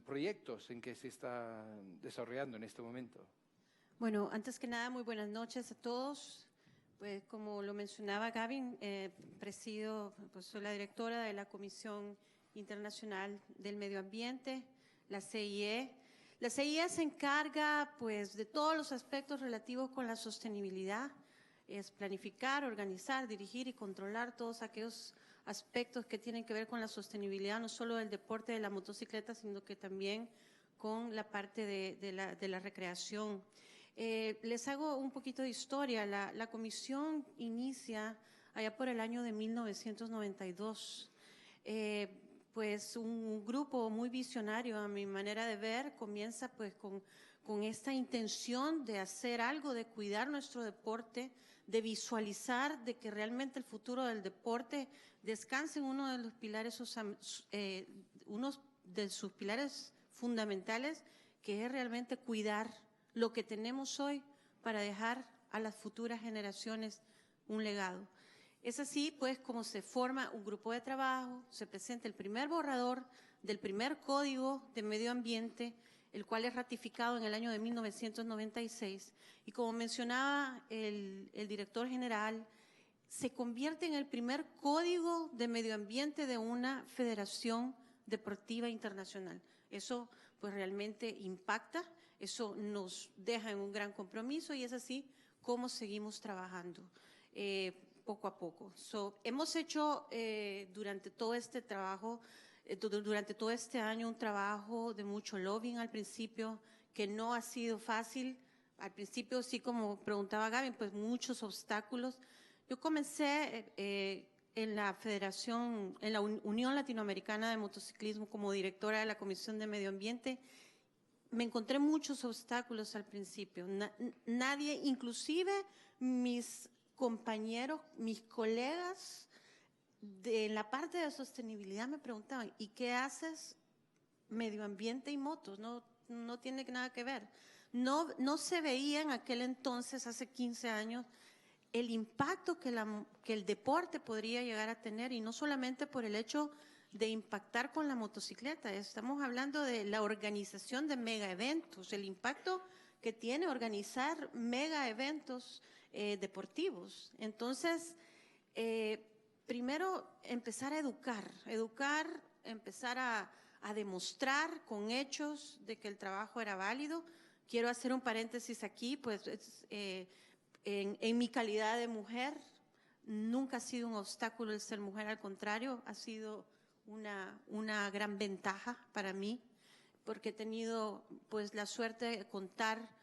proyectos en que se está desarrollando en este momento. Bueno, antes que nada, muy buenas noches a todos. Pues como lo mencionaba Gavin, presido, pues soy la directora de la Comisión Internacional del Medio Ambiente, la CIE. La CIE se encarga pues de todos los aspectos relativos con la sostenibilidad, es planificar, organizar, dirigir y controlar todos aquellos aspectos que tienen que ver con la sostenibilidad, no solo del deporte de la motocicleta, sino que también con la parte de la recreación. Les hago un poquito de historia. La comisión inicia allá por el año de 1992. Pues un grupo muy visionario, a mi manera de ver, comienza pues con esta intención de hacer algo, de cuidar nuestro deporte, de visualizar de que realmente el futuro del deporte descanse en uno de los pilares, uno de sus pilares fundamentales, que es realmente cuidar lo que tenemos hoy para dejar a las futuras generaciones un legado. Es así, pues, como se forma un grupo de trabajo, se presenta el primer borrador del primer Código de Medio Ambiente, el cual es ratificado en el año de 1996, y como mencionaba el director general, se convierte en el primer Código de Medio Ambiente de una federación deportiva internacional. Eso, pues, realmente impacta, eso nos deja en un gran compromiso, y es así como seguimos trabajando poco a poco. Hemos hecho durante todo este trabajo, durante todo este año, un trabajo de mucho lobbying al principio, que no ha sido fácil. Al principio, sí, como preguntaba Gavin, pues muchos obstáculos. Yo comencé en la Federación, en la Unión Latinoamericana de Motociclismo, como directora de la Comisión de Medio Ambiente. Me encontré muchos obstáculos al principio. Nadie, inclusive mis compañeros, mis colegas en la parte de sostenibilidad me preguntaban, ¿y qué haces medio ambiente y motos? No tiene nada que ver. No se veía en aquel entonces, hace 15 años, el impacto que el deporte podría llegar a tener, y no solamente por el hecho de impactar con la motocicleta. Estamos hablando de la organización de mega eventos, el impacto que tiene organizar mega eventos deportivos. Entonces, primero empezar a educar, empezar a demostrar con hechos de que el trabajo era válido. Quiero hacer un paréntesis aquí, pues en mi calidad de mujer, nunca ha sido un obstáculo el ser mujer, al contrario, ha sido una gran ventaja para mí, porque he tenido pues la suerte de contar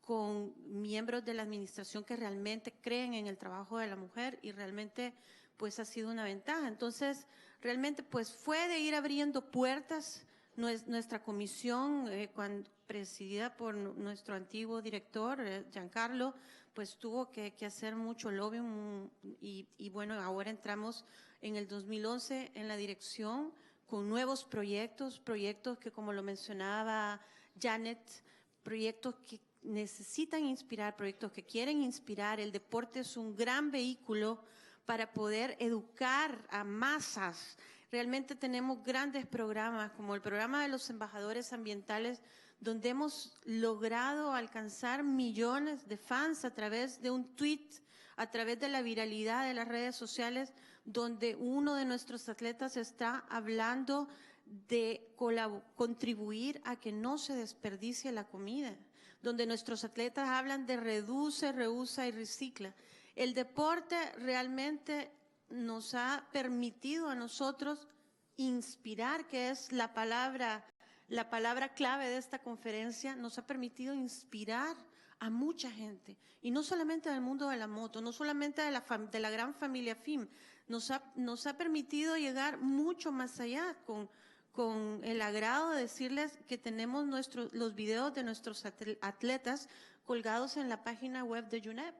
con miembros de la administración que realmente creen en el trabajo de la mujer, y realmente pues ha sido una ventaja. Entonces, realmente pues fue de ir abriendo puertas. Nuestra comisión, presidida por nuestro antiguo director, Giancarlo, pues tuvo que hacer mucho lobbying, y bueno, ahora entramos en el 2011 en la dirección con nuevos proyectos que, como lo mencionaba Janet, proyectos que necesitan inspirar, proyectos que quieren inspirar. El deporte es un gran vehículo para poder educar a masas. Realmente tenemos grandes programas, como el programa de los embajadores ambientales, donde hemos logrado alcanzar millones de fans a través de un tweet, a través de la viralidad de las redes sociales, donde uno de nuestros atletas está hablando de contribuir a que no se desperdicie la comida, donde nuestros atletas hablan de reduce, reusa y recicla. El deporte realmente nos ha permitido a nosotros inspirar, que es la palabra clave de esta conferencia. Nos ha permitido inspirar a mucha gente, y no solamente del mundo de la moto, no solamente de la gran familia FIM, nos ha permitido llegar mucho más allá, con el agrado de decirles que tenemos los videos de nuestros atletas colgados en la página web de UNEP,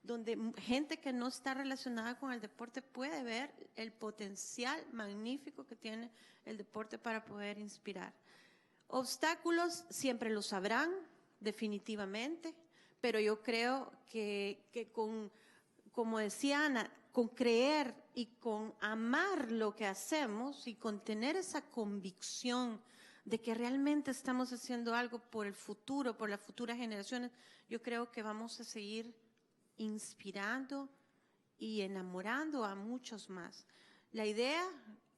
donde gente que no está relacionada con el deporte puede ver el potencial magnífico que tiene el deporte para poder inspirar. Obstáculos siempre los habrán, definitivamente, pero yo creo que como decía Ana, con creer y con amar lo que hacemos, y con tener esa convicción de que realmente estamos haciendo algo por el futuro, por las futuras generaciones, yo creo que vamos a seguir inspirando y enamorando a muchos más. La idea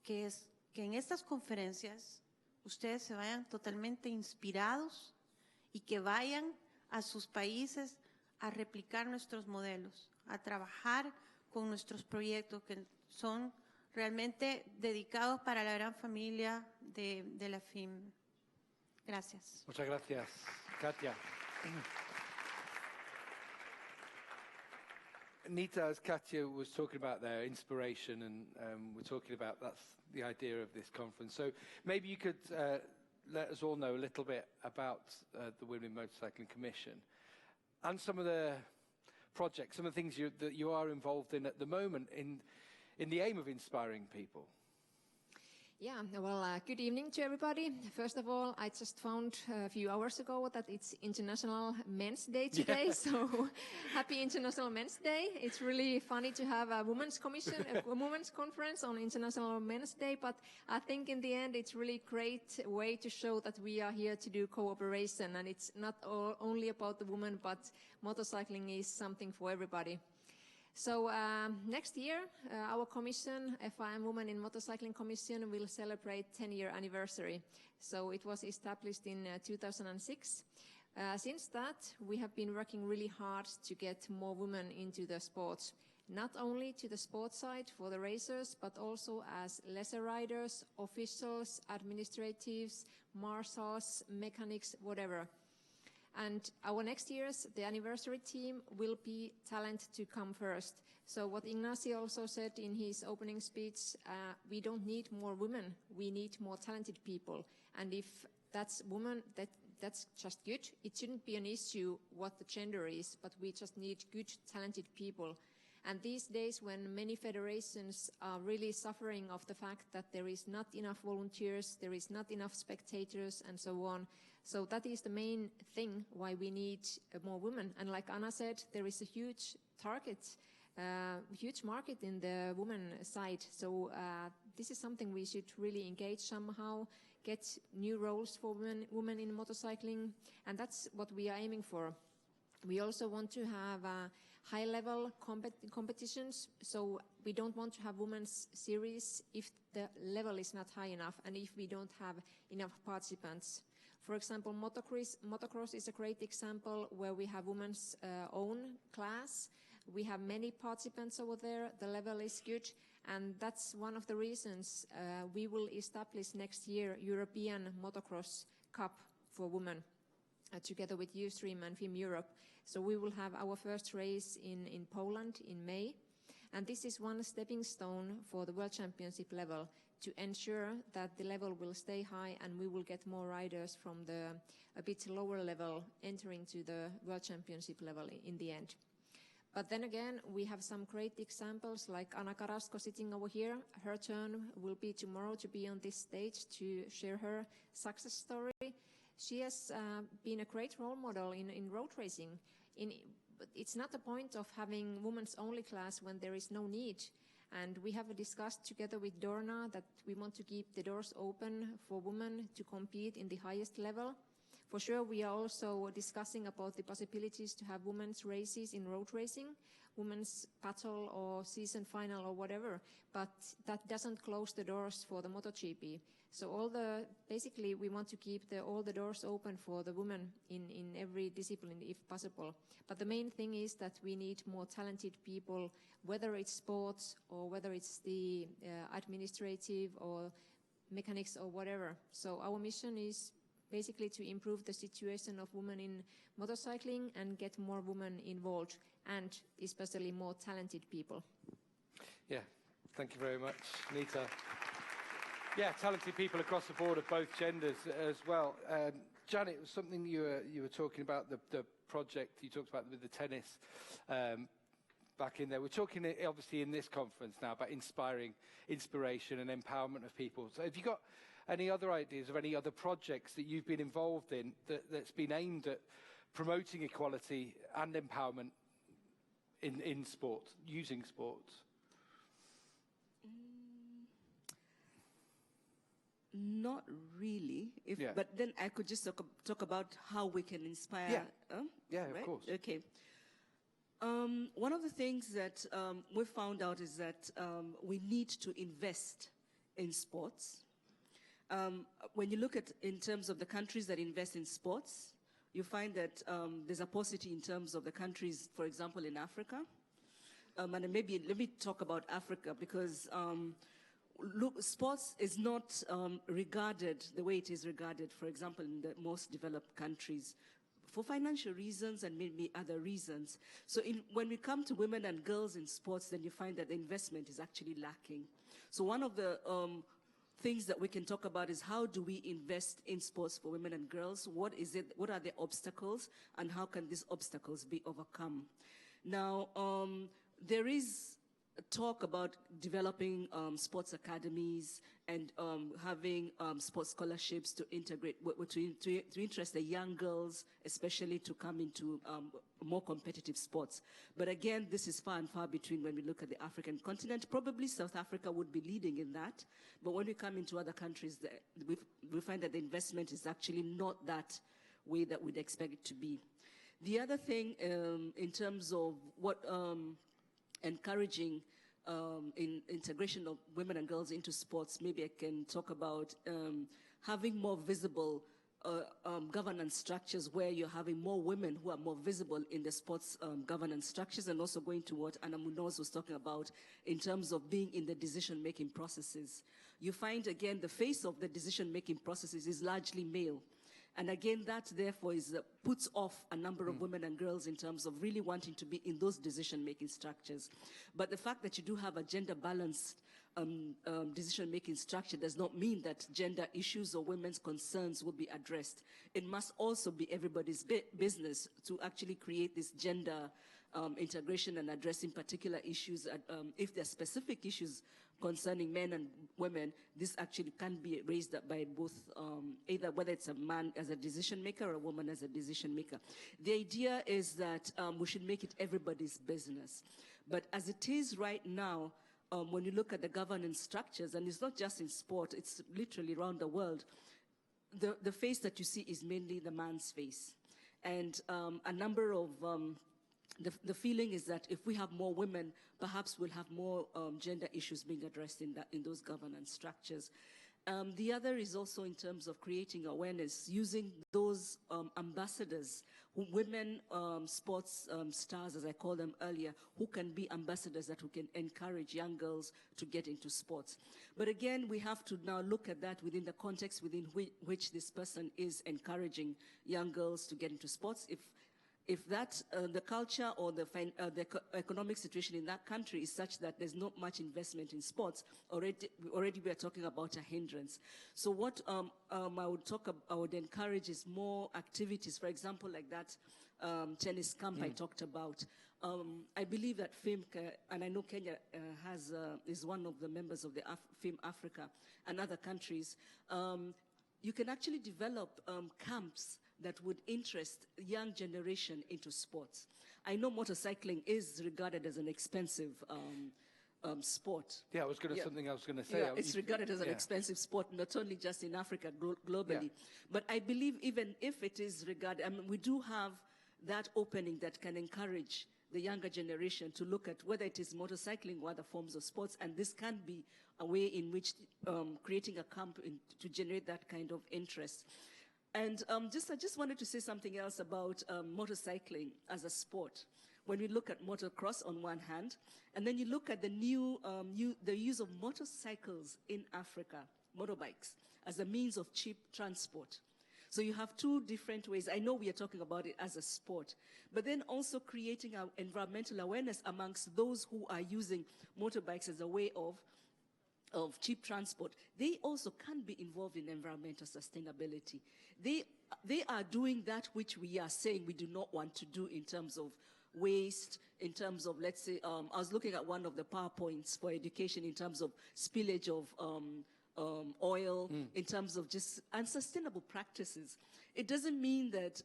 que es que en estas conferencias ustedes se vayan totalmente inspirados y que vayan a sus países a replicar nuestros modelos, a trabajar con nuestros proyectos que son realmente dedicados para la gran familia de la FIM. Gracias. Muchas gracias, Katia. Nita, as Katia was talking about their inspiration, and we're talking about that's the idea of this conference. So maybe you could let us all know a little bit about the Women Motorcycling Commission and some of the projects, some of the things that you are involved in at the moment in the aim of inspiring people. Yeah, well, good evening to everybody. First of all, I just found a few hours ago that it's International Men's Day today, yeah. So happy International Men's Day. It's really funny to have a women's commission, a women's conference on International Men's Day, but I think in the end it's really great way to show that we are here to do cooperation, and it's not only about the women, but motorcycling is something for everybody. So next year, our commission, FIM Women in Motorcycling Commission, will celebrate 10-year anniversary. So it was established in 2006. Since that, we have been working really hard to get more women into the sports, not only to the sports side for the racers, but also as lesser riders, officials, administratives, marshals, mechanics, whatever. And our next year's, the anniversary theme will be talent to come first. So what Ignacio also said in his opening speech, we don't need more women, we need more talented people. And if that's women, that's just good. It shouldn't be an issue what the gender is, but we just need good, talented people. And these days, when many federations are really suffering of the fact that there is not enough volunteers, there is not enough spectators, and so on. So that is the main thing why we need more women. And like Anna said, there is a huge huge market in the women side. So this is something we should really engage somehow, get new roles for women in motorcycling, and that's what we are aiming for. We also want to have high-level competitions, so we don't want to have women's series if the level is not high enough and if we don't have enough participants. For example, motocross is a great example where we have women's own class. We have many participants over there, the level is good, and that's one of the reasons we will establish next year European Motocross Cup for women together with Ustream and FIM Europe. So we will have our first race in Poland in May, and this is one stepping stone for the World Championship level to ensure that the level will stay high and we will get more riders from the a bit lower level entering to the World Championship level in the end. But then again, we have some great examples like Anna Carrasco sitting over here. Her turn will be tomorrow to be on this stage to share her success story. She has been a great role model in road racing. But it's not the point of having women's only class when there is no need. And we have discussed together with Dorna that we want to keep the doors open for women to compete in the highest level. For sure, we are also discussing about the possibilities to have women's races in road racing, women's battle or season final or whatever, but that doesn't close the doors for the MotoGP. So basically we want to keep all the doors open for the women in every discipline if possible. But the main thing is that we need more talented people, whether it's sports or whether it's the administrative or mechanics or whatever. So our mission is basically to improve the situation of women in motorcycling and get more women involved, and especially more talented people. Yeah, thank you very much, Nita. Yeah, talented people across the board of both genders as well. Janet, it was something you were talking about, the project you talked about with the tennis back in there. We're talking obviously in this conference now about inspiration and empowerment of people. So have you got any other ideas of any other projects that you've been involved in that's been aimed at promoting equality and empowerment in sport, using sports? Not really, but then I could just talk about how we can inspire. Yeah, right? Of course. Okay. One of the things that we found out is that we need to invest in sports. When you look at in terms of the countries that invest in sports, you find that there's a paucity in terms of the countries, for example, in Africa. And maybe let me talk about Africa because look, sports is not regarded the way it is regarded, for example, in the most developed countries, for financial reasons and maybe other reasons. So when we come to women and girls in sports, then you find that the investment is actually lacking. So one of the things that we can talk about is how do we invest in sports for women and girls? What is it? What are the obstacles? And how can these obstacles be overcome? Now, there is talk about developing sports academies and having sports scholarships to integrate, to interest the young girls, especially to come into more competitive sports. But again, this is far and far between when we look at the African continent. Probably South Africa would be leading in that. But when we come into other countries, we find that the investment is actually not that way that we'd expect it to be. The other thing in terms of what encouraging in integration of women and girls into sports, maybe I can talk about having more visible governance structures where you're having more women who are more visible in the sports governance structures, and also going to what Anna Munoz was talking about in terms of being in the decision-making processes. You find, again, the face of the decision-making processes is largely male. And again, that therefore puts off a number of women and girls in terms of really wanting to be in those decision-making structures. But the fact that you do have a gender-balanced decision-making structure does not mean that gender issues or women's concerns will be addressed. It must also be everybody's business to actually create this gender integration and addressing particular issues. If there are specific issues concerning men and women, this actually can be raised up by both, either whether it's a man as a decision maker or a woman as a decision maker. The idea is that we should make it everybody's business. But as it is right now, when you look at the governance structures, and it's not just in sport, it's literally around the world, the face that you see is mainly the man's face. And a number of, the feeling is that if we have more women, perhaps we'll have more gender issues being addressed in those governance structures. The other is also in terms of creating awareness, using those ambassadors, women sports stars, as I called them earlier, who can be ambassadors that who can encourage young girls to get into sports. But again, we have to now look at that within the context within which this person is encouraging young girls to get into sports. If that, the culture or the economic situation in that country is such that there's not much investment in sports, already we are talking about a hindrance. So what I would encourage is more activities, for example, like that tennis camp I talked about. I believe that FIM, and I know Kenya is one of the members of the FIM Africa and other countries, you can actually develop camps that would interest young generation into sports. I know motorcycling is regarded as an expensive sport. Yeah, something I was going to say. Yeah, it's regarded as an expensive sport, not only just in Africa, globally. Yeah. But I believe even if it is regarded, I mean, we do have that opening that can encourage the younger generation to look at whether it is motorcycling or other forms of sports, and this can be a way in which creating a camp to generate that kind of interest. And I just wanted to say something else about motorcycling as a sport. When we look at motocross on one hand, and then you look at the the use of motorcycles in Africa, motorbikes, as a means of cheap transport. So you have two different ways. I know we are talking about it as a sport, but then also creating our environmental awareness amongst those who are using motorbikes as a way of cheap transport. They also can be involved in environmental sustainability. They are doing that which we are saying we do not want to do in terms of waste, in terms of, let's say, I was looking at one of the PowerPoints for education in terms of spillage of oil, in terms of just unsustainable practices. It doesn't mean that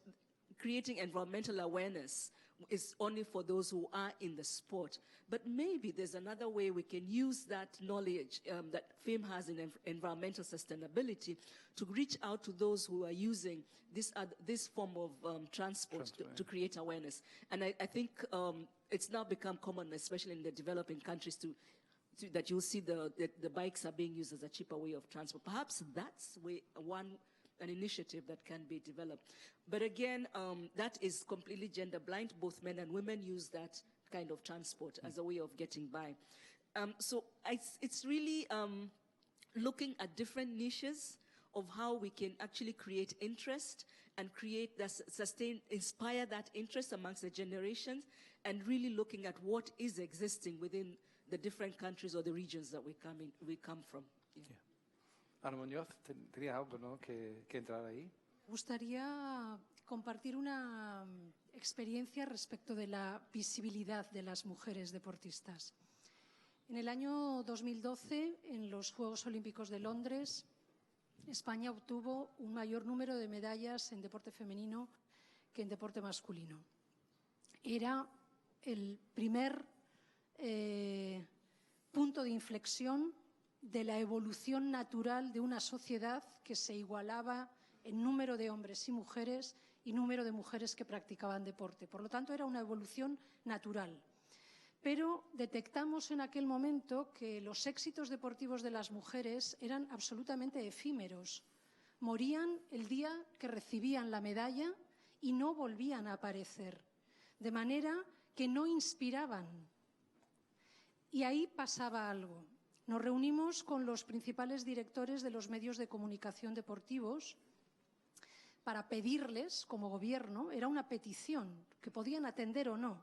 creating environmental awareness is only for those who are in the sport. But maybe there's another way we can use that knowledge that FIM has in environmental sustainability to reach out to those who are using this form of transport to create awareness. And I think it's now become common, especially in the developing countries, that you'll see the bikes are being used as a cheaper way of transport. Perhaps that's an initiative that can be developed. But again, that is completely gender blind. Both men and women use that kind of transport as a way of getting by. So it's really looking at different niches of how we can actually create interest and inspire that interest amongst the generations, and really looking at what is existing within the different countries or the regions that we come from. Yeah. Ana Muñoz, ¿tenía algo, no, que entrar ahí? Me gustaría compartir una experiencia respecto de la visibilidad de las mujeres deportistas. En el año 2012, en los Juegos Olímpicos de Londres, España obtuvo un mayor número de medallas en deporte femenino que en deporte masculino. Era el primer punto de inflexión de la evolución natural de una sociedad que se igualaba en número de hombres y mujeres y número de mujeres que practicaban deporte. Por lo tanto, era una evolución natural. Pero detectamos en aquel momento que los éxitos deportivos de las mujeres eran absolutamente efímeros. Morían el día que recibían la medalla y no volvían a aparecer. De manera que no inspiraban. Y ahí pasaba algo. Nos reunimos con los principales directores de los medios de comunicación deportivos para pedirles, como gobierno, era una petición, que podían atender o no,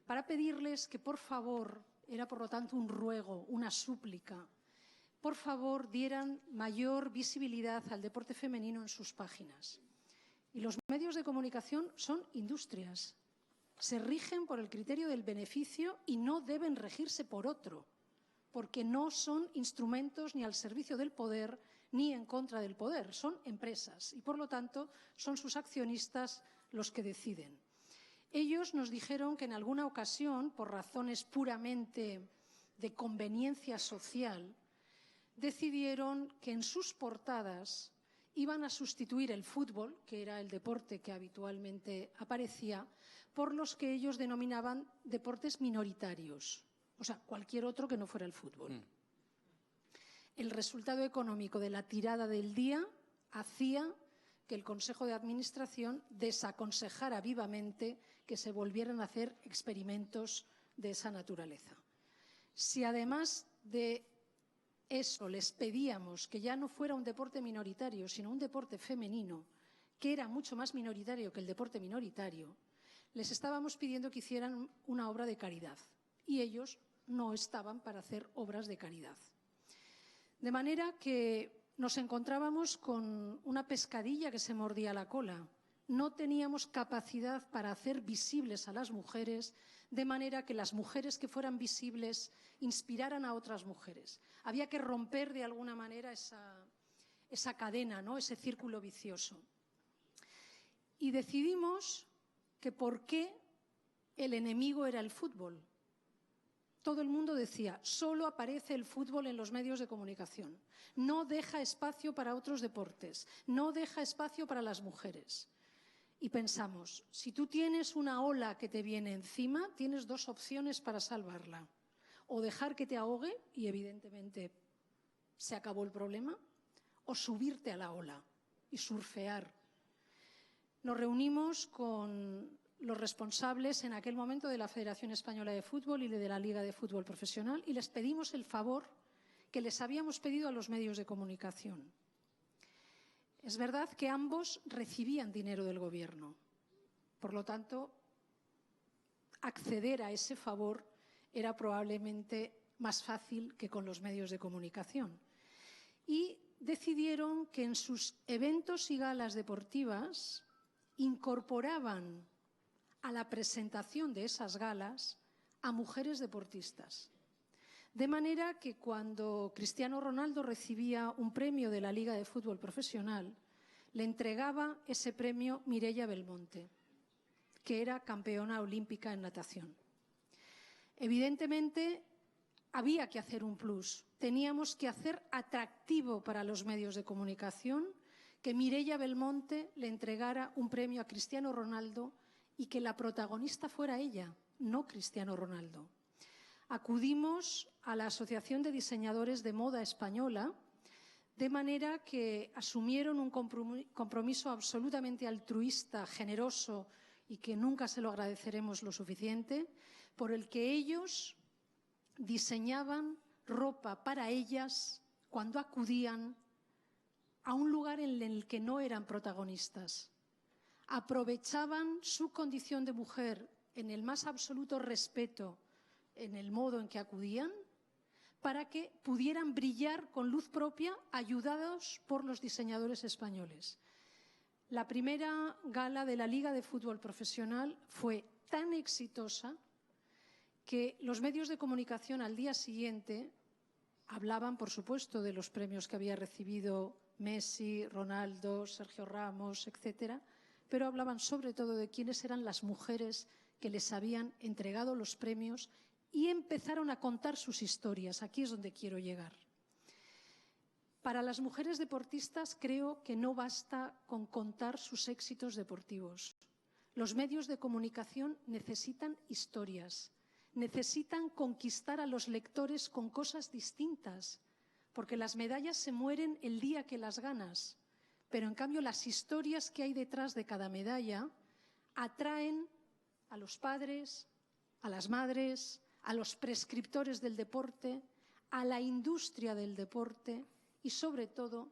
para pedirles que por favor, era por lo tanto un ruego, una súplica, por favor dieran mayor visibilidad al deporte femenino en sus páginas. Y los medios de comunicación son industrias. se rigen por el criterio del beneficio y no deben regirse por otro, porque no son instrumentos ni al servicio del poder ni en contra del poder, son empresas y, por lo tanto, son sus accionistas los que deciden. Ellos nos dijeron que en alguna ocasión, por razones puramente de conveniencia social, decidieron que en sus portadas iban a sustituir el fútbol, que era el deporte que habitualmente aparecía, por los que ellos denominaban deportes minoritarios, o sea, cualquier otro que no fuera el fútbol. El resultado económico de la tirada del día hacía que el Consejo de Administración desaconsejara vivamente que se volvieran a hacer experimentos de esa naturaleza. Si además de eso les pedíamos que ya no fuera un deporte minoritario, sino un deporte femenino, que era mucho más minoritario que el deporte minoritario, les estábamos pidiendo que hicieran una obra de caridad y ellos no estaban para hacer obras de caridad. De manera que nos encontrábamos con una pescadilla que se mordía la cola. No teníamos capacidad para hacer visibles a las mujeres, de manera que las mujeres que fueran visibles inspiraran a otras mujeres. Había que romper de alguna manera esa cadena, ¿no? Ese círculo vicioso. Y decidimos que por qué el enemigo era el fútbol. Todo el mundo decía, solo aparece el fútbol en los medios de comunicación. No deja espacio para otros deportes, no deja espacio para las mujeres. Y pensamos, si tú tienes una ola que te viene encima, tienes dos opciones para salvarla. O dejar que te ahogue, y evidentemente se acabó el problema, o subirte a la ola y surfear. Nos reunimos con los responsables en aquel momento de la Federación Española de Fútbol y de la Liga de Fútbol Profesional y les pedimos el favor que les habíamos pedido a los medios de comunicación. Es verdad que ambos recibían dinero del gobierno. Por lo tanto, acceder a ese favor era probablemente más fácil que con los medios de comunicación. Y decidieron que en sus eventos y galas deportivas incorporaban a la presentación de esas galas a mujeres deportistas. De manera que cuando Cristiano Ronaldo recibía un premio de la Liga de Fútbol Profesional, le entregaba ese premio Mireia Belmonte, que era campeona olímpica en natación. Evidentemente, había que hacer un plus. Teníamos que hacer atractivo para los medios de comunicación que Mireia Belmonte le entregara un premio a Cristiano Ronaldo y que la protagonista fuera ella, no Cristiano Ronaldo. Acudimos a la Asociación de Diseñadores de Moda Española, de manera que asumieron un compromiso absolutamente altruista, generoso y que nunca se lo agradeceremos lo suficiente, por el que ellos diseñaban ropa para ellas cuando acudían a un lugar en el que no eran protagonistas. Aprovechaban su condición de mujer en el más absoluto respeto en el modo en que acudían para que pudieran brillar con luz propia ayudados por los diseñadores españoles. La primera gala de la Liga de Fútbol Profesional fue tan exitosa que los medios de comunicación al día siguiente hablaban, por supuesto, de los premios que había recibido Messi, Ronaldo, Sergio Ramos, etcétera, pero hablaban sobre todo de quiénes eran las mujeres que les habían entregado los premios y empezaron a contar sus historias. Aquí es donde quiero llegar. Para las mujeres deportistas creo que no basta con contar sus éxitos deportivos. Los medios de comunicación necesitan historias, necesitan conquistar a los lectores con cosas distintas, porque las medallas se mueren el día que las ganas, pero en cambio las historias que hay detrás de cada medalla atraen a los padres, a las madres, a los prescriptores del deporte, a la industria del deporte y sobre todo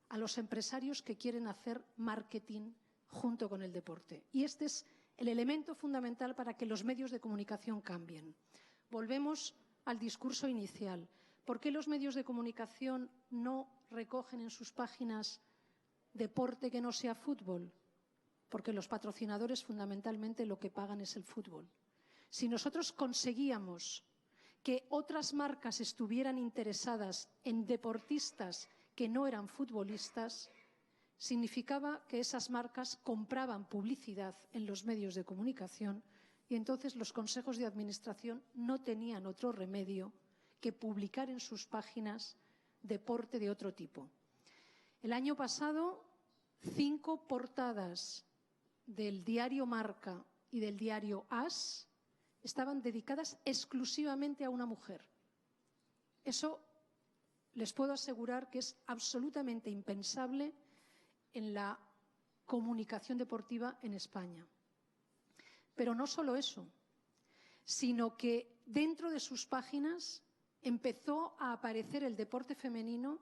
a los empresarios que quieren hacer marketing junto con el deporte. Y este es el elemento fundamental para que los medios de comunicación cambien. Volvemos al discurso inicial. ¿Por qué los medios de comunicación no recogen en sus páginas deporte que no sea fútbol? porque los patrocinadores fundamentalmente lo que pagan es el fútbol. Si nosotros conseguíamos que otras marcas estuvieran interesadas en deportistas que no eran futbolistas, significaba que esas marcas compraban publicidad en los medios de comunicación y entonces los consejos de administración no tenían otro remedio que publicar en sus páginas deporte de otro tipo. El año pasado, 5 portadas del diario Marca y del diario AS estaban dedicadas exclusivamente a una mujer. Eso les puedo asegurar que es absolutamente impensable en la comunicación deportiva en España. Pero no solo eso, sino que dentro de sus páginas empezó a aparecer el deporte femenino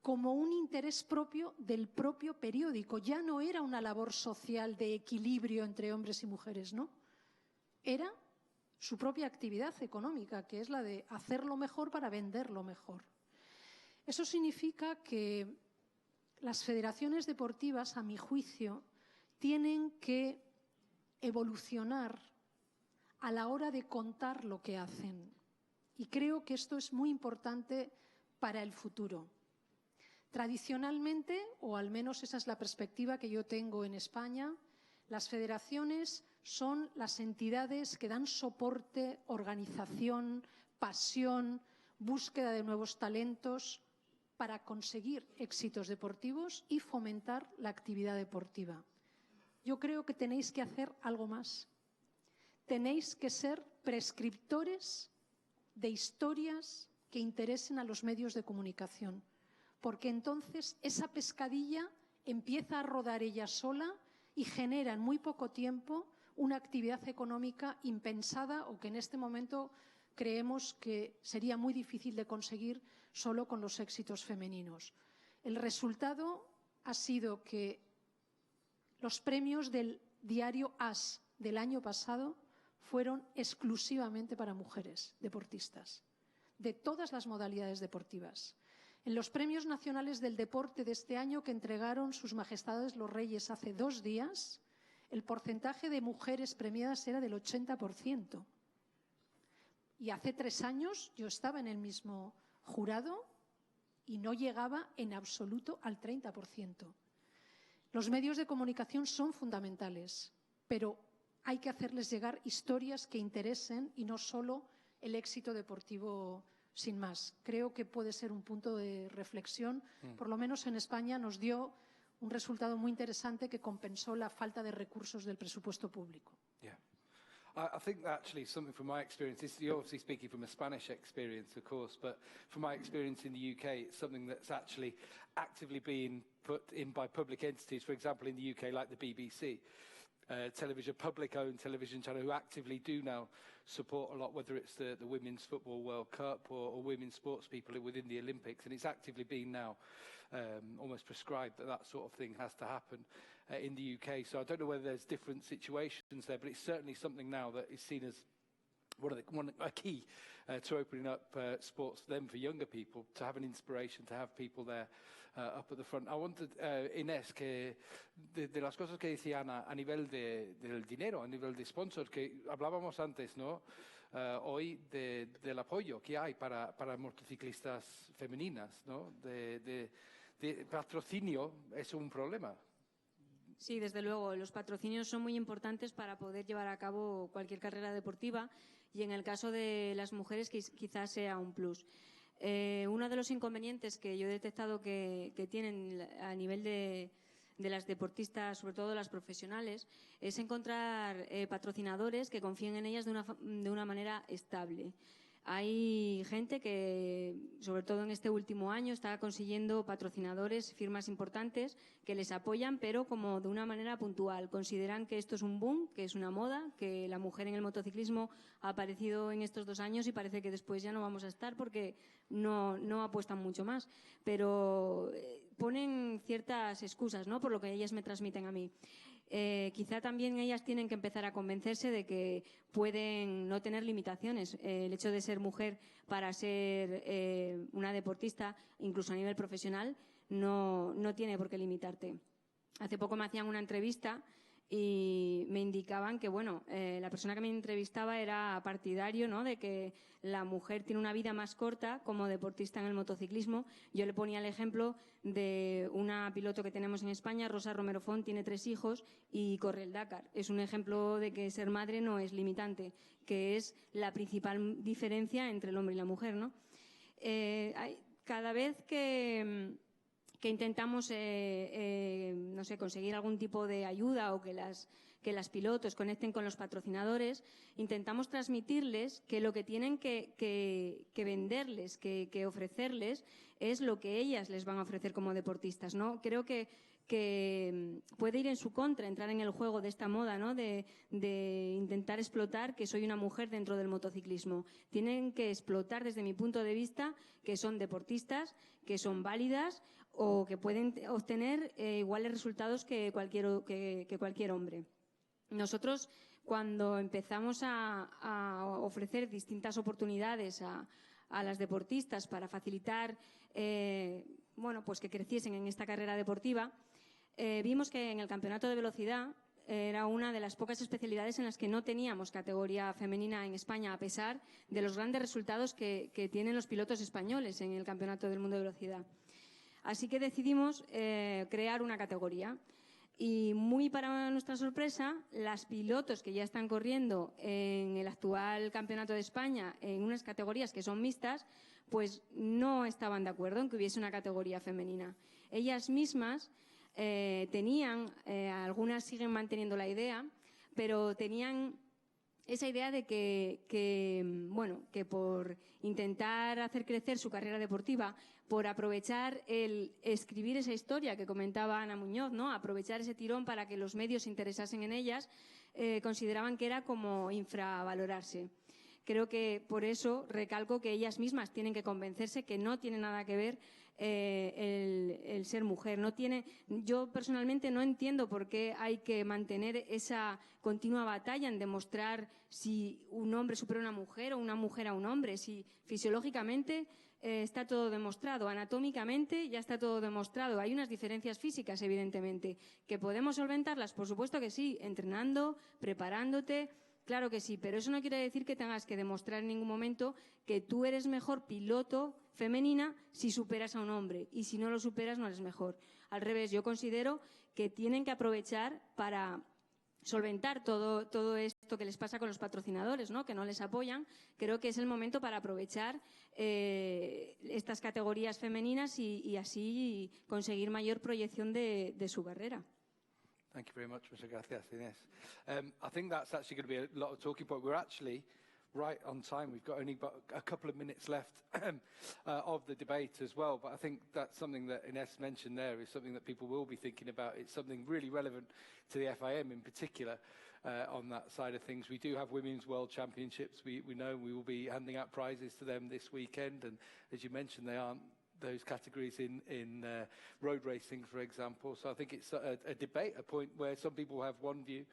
como un interés propio del propio periódico. Ya no era una labor social de equilibrio entre hombres y mujeres, ¿no? Era su propia actividad económica, que es la de hacerlo mejor para venderlo mejor. Eso significa que las federaciones deportivas, a mi juicio, tienen que evolucionar a la hora de contar lo que hacen. Y creo que esto es muy importante para el futuro. Tradicionalmente, o al menos esa es la perspectiva que yo tengo en España, las federaciones son las entidades que dan soporte, organización, pasión, búsqueda de nuevos talentos para conseguir éxitos deportivos y fomentar la actividad deportiva. Yo creo que tenéis que hacer algo más. Tenéis que ser prescriptores de historias que interesen a los medios de comunicación, porque entonces esa pescadilla empieza a rodar ella sola y genera en muy poco tiempo una actividad económica impensada o que en este momento creemos que sería muy difícil de conseguir solo con los éxitos femeninos. El resultado ha sido que los premios del diario AS del año pasado fueron exclusivamente para mujeres deportistas, de todas las modalidades deportivas. En los premios nacionales del deporte de este año que entregaron sus majestades los reyes hace 2 días, el porcentaje de mujeres premiadas era del 80%. Y hace 3 años yo estaba en el mismo jurado y no llegaba en absoluto al 30%. Los medios de comunicación son fundamentales, pero hay que hacerles llegar historias que interesen y no solo el éxito deportivo sin más. Creo que puede ser un punto de reflexión. Por lo menos en España nos dio un resultado muy interesante que compensó la falta de recursos del presupuesto público. Yeah. I think actually something from my experience, you're obviously speaking from a Spanish experience, of course, but from my experience in the UK, it's something that's actually actively being put in by public entities, for example, in the UK, like the BBC. Public-owned television channel who actively do now support a lot, whether it's the Women's Football World Cup or women's sports people within the Olympics, and it's actively been now almost prescribed that sort of thing has to happen in the UK. So I don't know whether there's different situations there, but it's certainly something now that is seen as a key to opening up sports then for younger people, to have an inspiration, to have people there up at the front. I wanted, Inés, que de las cosas que decía Ana a nivel del dinero, a nivel de sponsor, que hablábamos antes, ¿no? Hoy del apoyo que hay para motociclistas femeninas, ¿no? De patrocinio es un problema. Sí, desde luego, los patrocinios son muy importantes para poder llevar a cabo cualquier carrera deportiva y en el caso de las mujeres quizás sea un plus. Uno de los inconvenientes que yo he detectado que tienen a nivel de las deportistas, sobre todo las profesionales, es encontrar patrocinadores que confíen en ellas de una manera estable. Hay gente que, sobre todo en este último año, está consiguiendo patrocinadores, firmas importantes que les apoyan, pero como de una manera puntual. Consideran que esto es un boom, que es una moda, que la mujer en el motociclismo ha aparecido en estos 2 años y parece que después ya no vamos a estar porque no apuestan mucho más. Pero ponen ciertas excusas, ¿no?, por lo que ellas me transmiten a mí. Quizá también ellas tienen que empezar a convencerse de que pueden no tener limitaciones. El hecho de ser mujer para ser una deportista, incluso a nivel profesional, no tiene por qué limitarte. Hace poco me hacían una entrevista y me indicaban que, bueno, la persona que me entrevistaba era partidario, ¿no?, de que la mujer tiene una vida más corta como deportista en el motociclismo. Yo le ponía el ejemplo de una piloto que tenemos en España, Rosa Romero Font, tiene 3 hijos y corre el Dakar. Es un ejemplo de que ser madre no es limitante, que es la principal diferencia entre el hombre y la mujer, ¿no? Cada vez que intentamos no sé, conseguir algún tipo de ayuda o que las pilotos conecten con los patrocinadores, intentamos transmitirles que lo que tienen que venderles, que ofrecerles, es lo que ellas les van a ofrecer como deportistas, ¿no? Creo que puede ir en su contra entrar en el juego de esta moda, ¿no?, de intentar explotar que soy una mujer dentro del motociclismo. Tienen que explotar, desde mi punto de vista, que son deportistas, que son válidas o que pueden obtener iguales resultados que cualquier hombre. Nosotros, cuando empezamos a ofrecer distintas oportunidades a las deportistas para facilitar bueno, pues que creciesen en esta carrera deportiva, vimos que en el campeonato de velocidad era una de las pocas especialidades en las que no teníamos categoría femenina en España, a pesar de los grandes resultados que tienen los pilotos españoles en el Campeonato del Mundo de Velocidad. Así que decidimos crear una categoría. Y muy para nuestra sorpresa, las pilotos que ya están corriendo en el actual Campeonato de España en unas categorías que son mixtas, pues no estaban de acuerdo en que hubiese una categoría femenina. Ellas mismas tenían, algunas siguen manteniendo la idea, pero tenían esa idea de bueno, que por intentar hacer crecer su carrera deportiva, por aprovechar el escribir esa historia que comentaba Ana Muñoz, ¿no?, aprovechar ese tirón para que los medios se interesasen en ellas, consideraban que era como infravalorarse. Creo que por eso recalco que ellas mismas tienen que convencerse que no tiene nada que ver el ser mujer. Yo personalmente no entiendo por qué hay que mantener esa continua batalla en demostrar si un hombre supera a una mujer o una mujer a un hombre, si fisiológicamente está todo demostrado, anatómicamente ya está todo demostrado. Hay unas diferencias físicas, evidentemente, que podemos solventarlas, por supuesto que sí, entrenando, preparándote. Claro que sí, pero eso no quiere decir que tengas que demostrar en ningún momento que tú eres mejor piloto femenina si superas a un hombre, y si no lo superas no eres mejor. Al revés, yo considero que tienen que aprovechar para solventar todo esto que les pasa con los patrocinadores, ¿no?, que no les apoyan. Creo que es el momento para aprovechar estas categorías femeninas y así conseguir mayor proyección de su carrera. Thank you very much, muchas gracias, Inés. I think that's actually going to be a lot of talking point. We're actually right on time. We've got only a couple of minutes left of the debate as well, but I think that's something that Inés mentioned there is something that people will be thinking about. It's something really relevant to the FIM in particular on that side of things. We do have Women's World Championships. We know we will be handing out prizes to them this weekend, and as you mentioned, they aren't those categories in road racing, for example. So I think it's a debate, a point where some people have one view,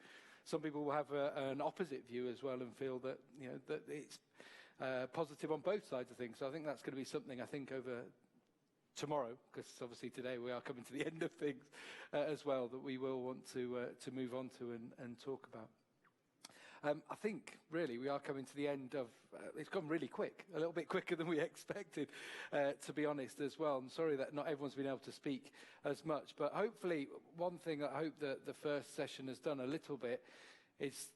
some people will have an opposite view as well, and feel that, you know, that it's positive on both sides of things. So I think that's going to be something, I think, over tomorrow, because obviously today we are coming to the end of things as well, that we will want to move on to and talk about. I think, really, we are coming to the end of... it's gone really quick, a little bit quicker than we expected, to be honest, as well. I'm sorry that not everyone's been able to speak as much, but hopefully one thing I hope that the first session has done a little bit is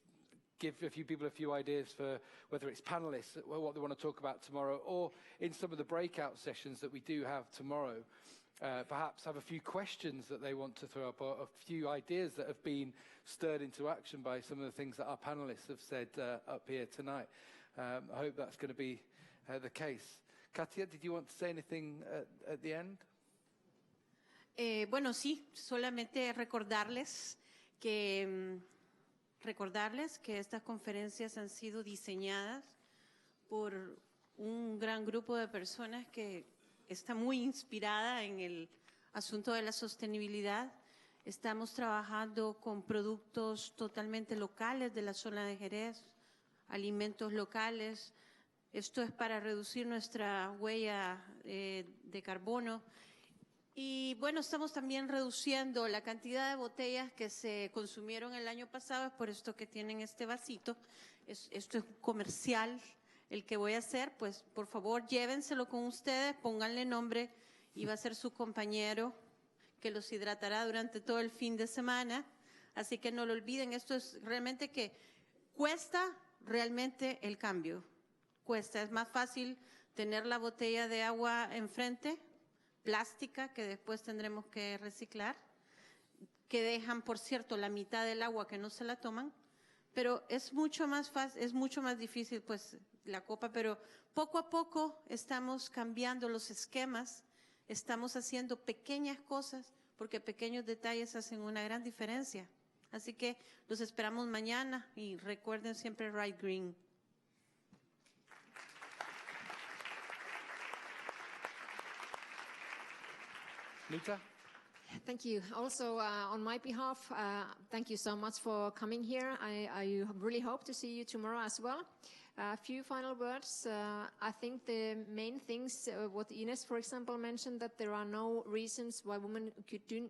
give a few people a few ideas for whether it's panellists, what they want to talk about tomorrow, or in some of the breakout sessions that we do have tomorrow, perhaps have a few questions that they want to throw up, or a few ideas that have been stirred into action by some of the things that our panellists have said up here tonight. I hope that's going to be the case. Katia, did you want to say anything at the end? Bueno, sí, solamente recordarles que estas conferencias han sido diseñadas por un gran grupo de personas que está muy inspirada en el asunto de la sostenibilidad. Estamos trabajando con productos totalmente locales de la zona de Jerez, alimentos locales. Esto es para reducir nuestra huella de carbono. Y bueno, estamos también reduciendo la cantidad de botellas que se consumieron el año pasado, es por esto que tienen este vasito. Esto es un comercial, el que voy a hacer, pues por favor llévenselo con ustedes, pónganle nombre y va a ser su compañero que los hidratará durante todo el fin de semana. Así que no lo olviden, esto es realmente que cuesta realmente el cambio. Cuesta, es más fácil tener la botella de agua enfrente, plástica, que después tendremos que reciclar, que dejan, por cierto, la mitad del agua que no se la toman, pero es mucho más fácil, es mucho más difícil, pues, la copa, pero poco a poco estamos cambiando los esquemas, estamos haciendo pequeñas cosas, porque pequeños detalles hacen una gran diferencia. Así que los esperamos mañana y recuerden siempre Ride Green. Nita? Thank you. Also, on my behalf, thank you so much for coming here. I really hope to see you tomorrow as well. A few final words. I think the main things, what Ines, for example, mentioned, that there are no reasons why women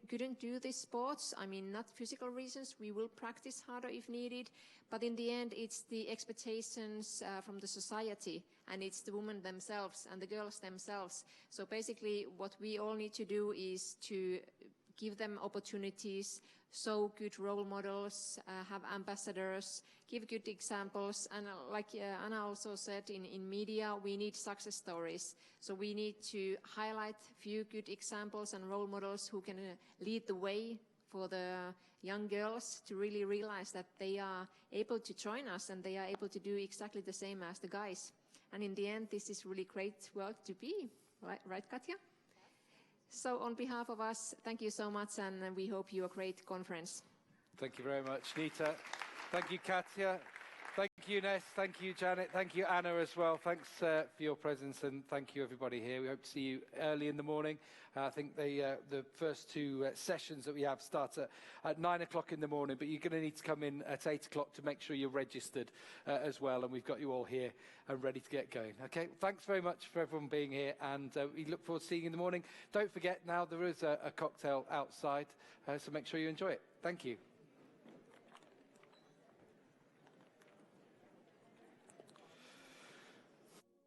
couldn't do these sports. I mean, not physical reasons. We will practice harder if needed. But in the end, it's the expectations from the society, and it's the women themselves and the girls themselves. So basically, what we all need to do is to give them opportunities, show good role models, have ambassadors, give good examples. And like Anna also said, in media, we need success stories. So we need to highlight a few good examples and role models who can lead the way for the young girls to really realize that they are able to join us and they are able to do exactly the same as the guys. And in the end, this is really great work to be, right Katja? So on behalf of us, thank you so much, and we hope you a great conference. Thank you very much, Nita. Thank you, Katja. Thank you, Ness. Thank you, Janet. Thank you, Anna, as well. Thanks for your presence, and thank you, everybody here. We hope to see you early in the morning. I think the first two sessions that we have start at 9 o'clock in the morning, but you're going to need to come in at 8 o'clock to make sure you're registered as well, and we've got you all here and ready to get going. Okay, thanks very much for everyone being here, and we look forward to seeing you in the morning. Don't forget, now there is a cocktail outside, so make sure you enjoy it. Thank you.